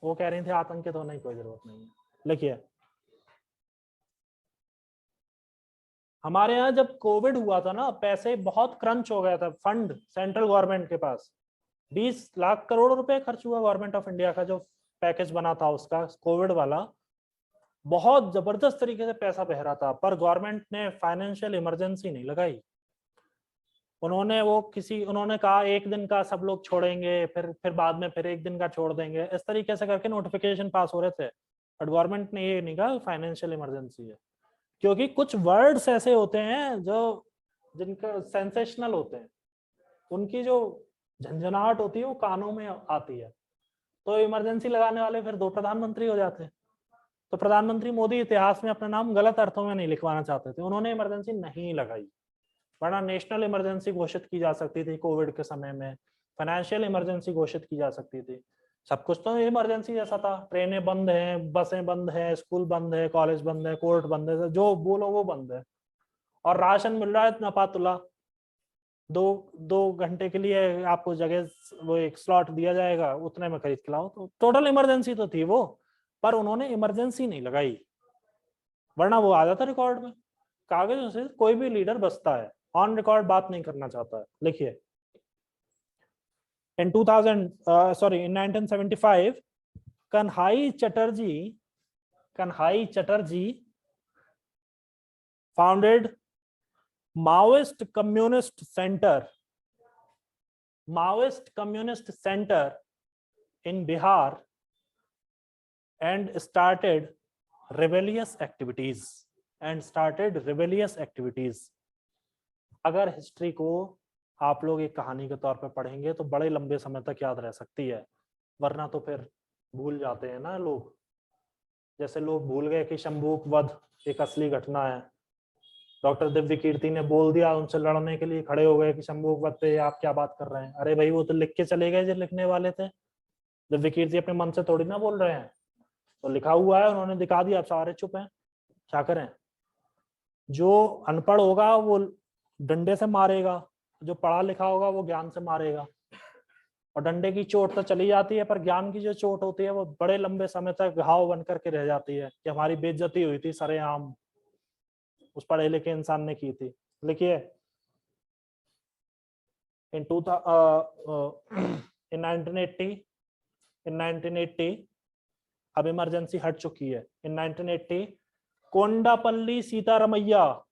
वो कह रहे थे आतंकित होने की कोई जरूरत नहीं है। लिखिए हमारे यहाँ जब कोविड हुआ था ना, पैसे बहुत क्रंच हो गया था, फंड सेंट्रल गवर्नमेंट के पास 20 लाख करोड़ रुपए खर्च हुआ गवर्नमेंट ऑफ इंडिया का, जो पैकेज बना था उसका कोविड वाला, बहुत जबरदस्त तरीके से पैसा बह रहा था, पर गवर्नमेंट ने फाइनेंशियल इमरजेंसी नहीं लगाई। उन्होंने कहा एक दिन का सब लोग छोड़ेंगे, फिर बाद में फिर एक दिन का छोड़ देंगे, इस तरीके से करके नोटिफिकेशन पास हो रहे थे। बट गवर्नमेंट ने ये नहीं कहा फाइनेंशियल इमरजेंसी है, क्योंकि कुछ वर्ड्स ऐसे होते हैं जो जिनका सेंसेशनल होते हैं, उनकी जो झंझनाहट होती है वो कानों में आती है। तो इमरजेंसी लगाने वाले फिर 2 प्रधानमंत्री हो जाते हैं। तो प्रधानमंत्री मोदी इतिहास में अपना नाम गलत अर्थों में नहीं लिखवाना चाहते थे, उन्होंने इमरजेंसी नहीं लगाई, वरना नेशनल इमरजेंसी घोषित की जा सकती थी कोविड के समय में, फाइनेंशियल इमरजेंसी घोषित की जा सकती थी, सब कुछ तो इमरजेंसी जैसा था। ट्रेनें बंद हैं, बसें बंद हैं, स्कूल बंद है, कॉलेज बंद है, कोर्ट बंद है, जो बोलो वो बंद है, और राशन मिल रहा है नपातुला। 2 घंटे के लिए आपको जगह वो एक स्लॉट दिया जाएगा, उतने में खरीद के लाओ। तो टोटल इमरजेंसी तो थी वो, पर उन्होंने इमरजेंसी नहीं लगाई, वरना वो आ जाता रिकॉर्ड में। कागजों से कोई भी लीडर बचता है, ऑन रिकॉर्ड बात नहीं करना चाहता है। लिखिए in 1975 Kanhai Chatterjee founded Maoist Communist Center Maoist Communist Center in Bihar and started rebellious activities. अगर हिस्ट्री को आप लोग एक कहानी के तौर पे पढ़ेंगे तो बड़े लंबे समय तक याद रह सकती है, वरना तो फिर भूल जाते हैं ना लोग। जैसे लोग भूल गए कि शंभूक वध एक असली घटना है। डॉक्टर दिव्य कीर्ति ने बोल दिया, उनसे लड़ने के लिए खड़े हो गए कि शंभूक वध पे आप क्या बात कर रहे हैं। अरे भाई वो तो लिख के चले गए जो लिखने वाले थे। दिव्य कीर्ति अपने मन से थोड़ी ना बोल रहे हैं, तो लिखा हुआ है, उन्होंने दिखा दिया, अब सारे चुप हैं, क्या करें। जो अनपढ़ होगा वो डंडे से मारेगा, जो पढ़ा लिखा होगा वो ज्ञान से मारेगा। और डंडे की चोट तो चली जाती है, पर ज्ञान की जो चोट होती है वो बड़े लंबे समय तक घाव बन करके रह जाती है कि हमारी बेइज्जती हुई थी सरेआम, उस पढ़े लिखे इंसान ने की थी। लिखिए, इन 1980 अब इमरजेंसी हट चुकी है। इन 1980 कोंडापल्ली सीतारमैया,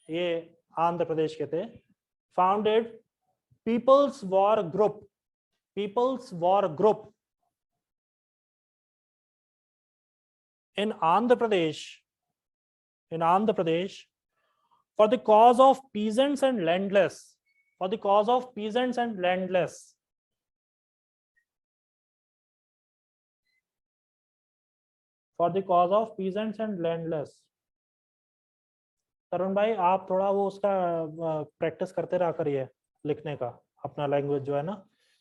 ये आंध्र प्रदेश के थे, founded People's War Group in Andhra Pradesh for the cause of peasants and landless. तरुण भाई आप थोड़ा वो उसका प्रैक्टिस करते रहा करिए लिखने का, अपना लैंग्वेज जो है ना,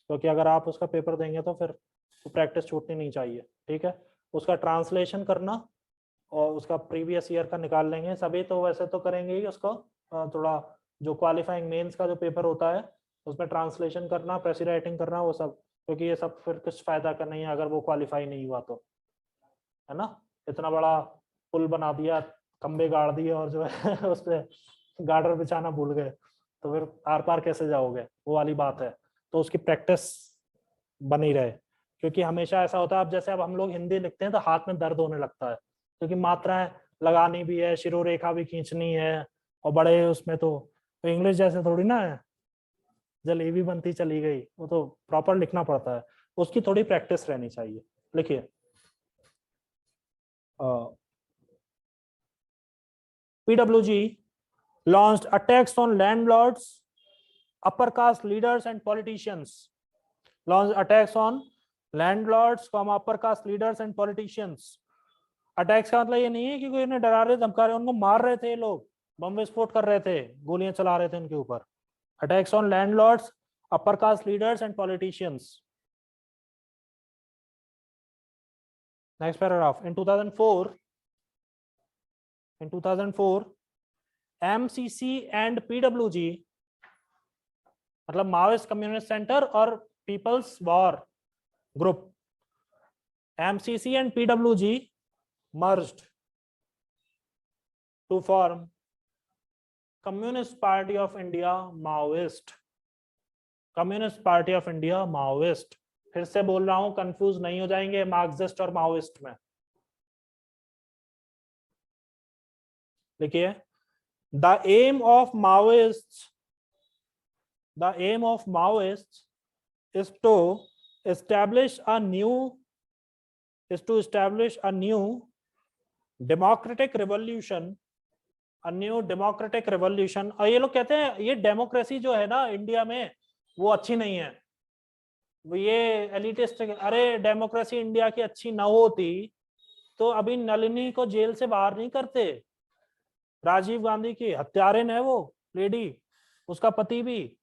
क्योंकि अगर आप उसका पेपर देंगे तो फिर प्रैक्टिस छूटनी नहीं चाहिए, ठीक है। उसका ट्रांसलेशन करना और उसका प्रीवियस ईयर का निकाल लेंगे सभी, तो वैसे तो करेंगे ही उसको, थोड़ा जो क्वालिफाइंग मेंस का जो पेपर होता है उसमें ट्रांसलेशन करना, प्रेसी राइटिंग करना, वो सब, क्योंकि ये सब फिर कुछ फायदा का नहीं है अगर वो क्वालिफाई नहीं हुआ तो, है ना। इतना बड़ा पुल बना दिया, खंबे गाड़ दिए और जो है उस पर गार्डर बिछाना भूल गए, तो फिर आर पार कैसे जाओगे, वो वाली बात है। तो उसकी प्रैक्टिस बनी रहे, क्योंकि हमेशा ऐसा होता है, अब जैसे अब हम लोग हिंदी लिखते हैं तो हाथ में दर्द होने लगता है, क्योंकि मात्राएं लगानी भी है, शिरोरेखा भी खींचनी है, और बड़े उसमें तो इंग्लिश जैसे थोड़ी ना है जलेबी बनती चली गई, वो तो प्रॉपर लिखना पड़ता है, उसकी थोड़ी प्रैक्टिस रहनी चाहिए। लिखिए, PWG launched attacks on landlords, upper caste leaders and politicians. Attacks का मतलब ये नहीं है कि कोई इन्हें डरा रहे धमका रहे, उनको मार रहे थे लोग, बम विस्फोट कर रहे थे, गोलियां चला रहे थे उनके ऊपर। Attacks on landlords, upper caste leaders and politicians. Next paragraph. In 2004 MCC and PWG, मतलब माओइस्ट कम्युनिस्ट सेंटर और People's War Group, MCC and PWG merged to form Communist Party of India Maoist. फिर से बोल रहा हूं, कंफ्यूज नहीं हो जाएंगे मार्क्सिस्ट और माओइस्ट में। देखिए, the aim of Maoists is to establish a new democratic revolution, और ये लोग कहते हैं ये डेमोक्रेसी जो है ना इंडिया में वो अच्छी नहीं है, ये एलिटिस्ट। अरे डेमोक्रेसी इंडिया की अच्छी ना होती तो अभी नलिनी को जेल से बाहर नहीं करते, राजीव गांधी की हत्यारिन है वो लेडी, उसका पति भी।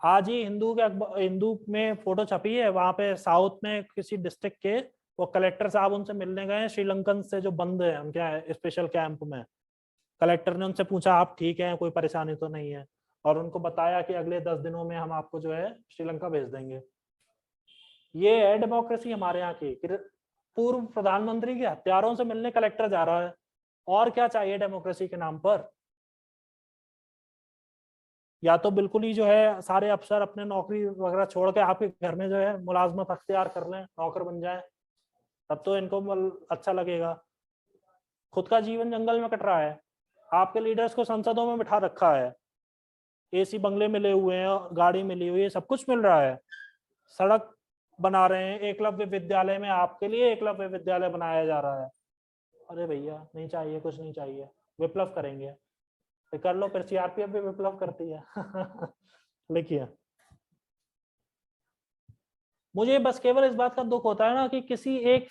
आज ही हिंदू में फोटो छपी है, वहां पे साउथ में किसी डिस्ट्रिक्ट के वो कलेक्टर साहब उनसे मिलने गए श्रीलंकन से जो बंद है उनके स्पेशल कैंप में। कलेक्टर ने उनसे पूछा आप ठीक हैं, कोई परेशानी तो नहीं है, और उनको बताया कि अगले 10 दिनों में हम आपको जो है श्रीलंका भेज देंगे। ये है डेमोक्रेसी हमारे यहाँ की। पूर्व प्रधानमंत्री के हत्यारों से मिलने कलेक्टर जा रहा है, और क्या चाहिए डेमोक्रेसी के नाम पर। या तो बिल्कुल ही जो है सारे अफसर अपने नौकरी वगैरह छोड़ के आपके घर में जो है मुलाजमत अख्तियार कर लें, नौकर बन जाए, तब तो इनको अच्छा लगेगा। खुद का जीवन जंगल में कट रहा है, आपके लीडर्स को संसदों में बिठा रखा है, एसी बंगले मिले हुए हैं, गाड़ी मिली हुई है, सब कुछ मिल रहा है, सड़क बना रहे हैं, एकलव्य विद्यालय में आपके लिए एकलव्य विद्यालय बनाया जा रहा है। अरे भैया नहीं चाहिए, कुछ नहीं चाहिए, विप्लव करेंगे, तो कर लो, फिर सीआरपीएफ भी विप्लव करती है। लिखिए, मुझे बस केवल इस बात का दुख होता है ना कि किसी एक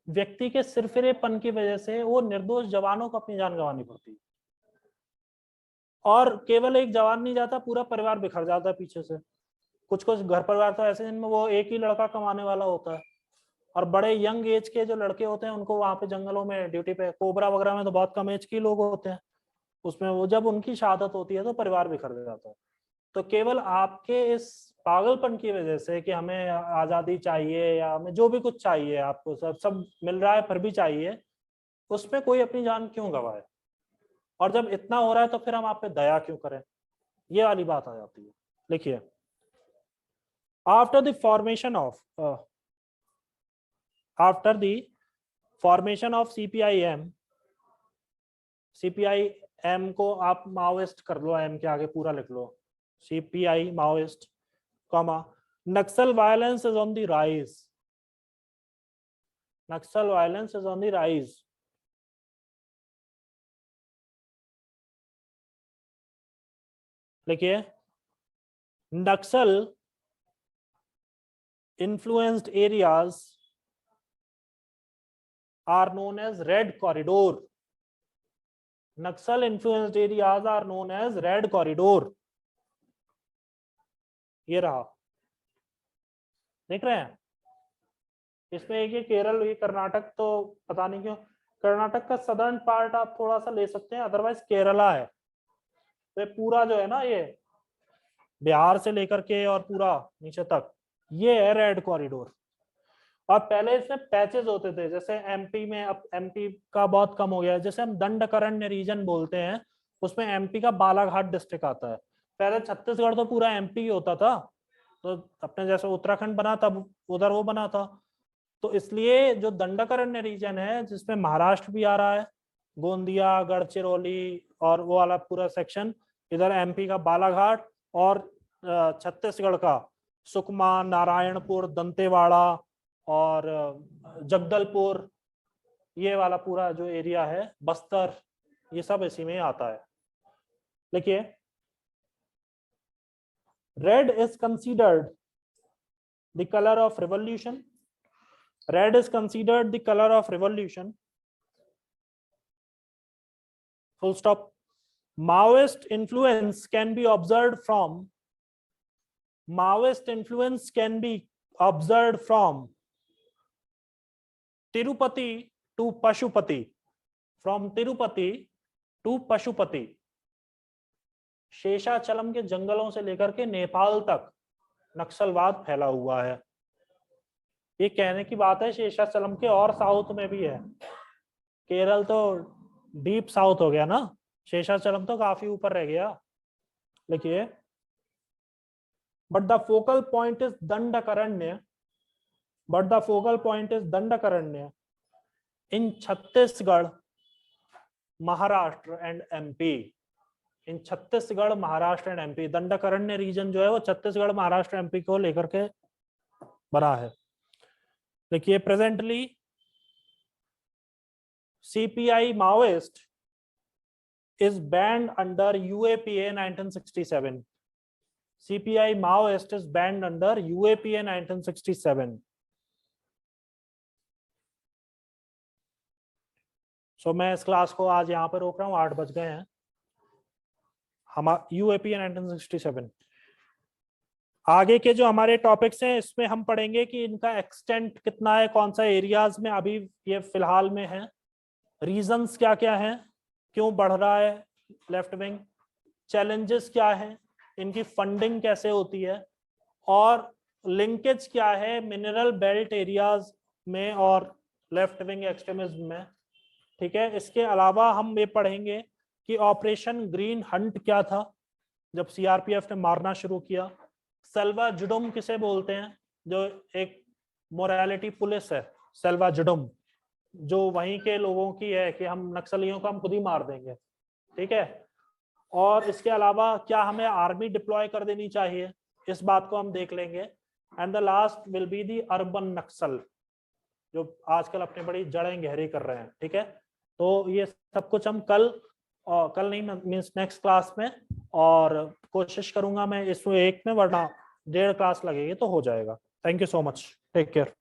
व्यक्ति के सिरफिरेपन की वजह से वो निर्दोष जवानों को अपनी जान गंवानी पड़ती है, और केवल एक जवान नहीं जाता, पूरा परिवार बिखर जाता है पीछे से। कुछ कुछ घर परिवार तो ऐसे जिनमें वो एक ही लड़का कमाने वाला होता है, और बड़े यंग एज के जो लड़के होते हैं उनको वहां पे जंगलों में ड्यूटी पे, कोबरा वगैरह में तो बहुत कम एज के लोग होते हैं, उसमें वो जब उनकी शहादत होती है तो परिवार बिखर जाता है। तो केवल आपके इस पागलपन की वजह से कि हमें आजादी चाहिए या हमें जो भी कुछ चाहिए, आपको सब सब मिल रहा है फिर भी चाहिए, उसमें कोई अपनी जान क्यों गवाए? और जब इतना हो रहा है तो फिर हम आप पे दया क्यों करें? ये वाली बात आ जाती है। लिखिए, after the formation of after the formation of CPIM को आप माओइस्ट कर लो, एम के आगे पूरा लिख लो, CPI Maoist, comma, Naxal violence is on the rise, Naxal violence is on the rise. लिखिए, नक्सल influenced areas are known as red corridor. Naxal influenced areas are known as red corridor. ये रहा, देख रहे हैं? इसमें एक ये केरल, ये कर्नाटक, तो पता नहीं क्यों कर्नाटक का सदर्न पार्ट आप थोड़ा सा ले सकते हैं, अदरवाइज केरला है। तो पूरा जो है ना, ये बिहार से लेकर के और पूरा नीचे तक, ये है रेड कॉरिडोर। और पहले इसमें पैचेस होते थे, जैसे एमपी में, अब एमपी का बहुत कम हो गया है, जैसे हम दंडकारण्य रीजन बोलते हैं, उसमें एमपी का बालाघाट डिस्ट्रिक्ट आता है। पहले छत्तीसगढ़ तो पूरा एमपी होता था, तो अपने जैसे उत्तराखंड बना तब उधर वो बना था, तो इसलिए जो दंडकारण्य रीजन है जिसमें महाराष्ट्र भी आ रहा है, गोंदिया, गढ़चिरौली और वो वाला पूरा सेक्शन, इधर एमपी का बालाघाट, और छत्तीसगढ़ का सुकमा, नारायणपुर, दंतेवाड़ा और जगदलपुर, ये वाला पूरा जो एरिया है, बस्तर, ये सब इसी में आता है। देखिए, red is considered the colour of revolution, red is considered the colour of revolution, full stop. Maoist influence can be observed from Tirupati to Pashupati, from Tirupati to Pashupati, Seshachalam के जंगलों से लेकर के नेपाल तक नक्सलवाद फैला हुआ है। ये कहने की बात है, शेषाचलम के और साउथ में भी है, केरल तो डीप साउथ हो गया ना, शेषाचलम तो काफी ऊपर रह गया। लिखिए, but the focal point is Dandakaranya, but the focal point is Dandakaranya in Chhattisgarh, Maharashtra and MP, in Chhattisgarh, Maharashtra and MP. Dandakaranya region जो है वो छत्तीसगढ़, महाराष्ट्र, एमपी को लेकर के बना है। देखिए, presently CPI Maoist is banned under UAPA 1967. CPI Maoist is banned under UAPA 1967. So मैं इस क्लास को आज यहाँ पर रोक रहा हूँ, 8 बज गए हैं। हम UAPA 1967, आगे के जो हमारे टॉपिक्स हैं इसमें हम पढ़ेंगे कि इनका एक्सटेंट कितना है, कौन सा एरियाज में अभी ये फिलहाल में है, रीजंस क्या क्या हैं, क्यों बढ़ रहा है लेफ्ट विंग, चैलेंजेस क्या हैं, इनकी फंडिंग कैसे होती है, और लिंकेज क्या है मिनरल बेल्ट एरियाज में और लेफ्ट विंग एक्सट्रीमिज्म में। ठीक है, इसके अलावा हम ये पढ़ेंगे कि ऑपरेशन ग्रीन हंट क्या था जब सीआरपीएफ ने मारना शुरू किया, सेल्वा जुडुम किसे बोलते हैं, जो एक मोरालिटी पुलिस है, सेल्वा जुडुम, जो वहीं के लोगों की है कि हम नक्सलियों को हम खुद ही मार देंगे, ठीक है। और इसके अलावा क्या हमें आर्मी डिप्लॉय कर देनी चाहिए, इस बात को हम देख लेंगे। And the last will be the urban Naxal, जो आजकल अपनी बड़ी जड़ें गहरी कर रहे हैं, ठीक है। तो ये सब कुछ हम कल नहीं मीन्स नेक्स्ट क्लास में, और कोशिश करूंगा मैं इस एक में, वरना 1.5 क्लास लगेगी तो हो जाएगा। Thank you so much, take care.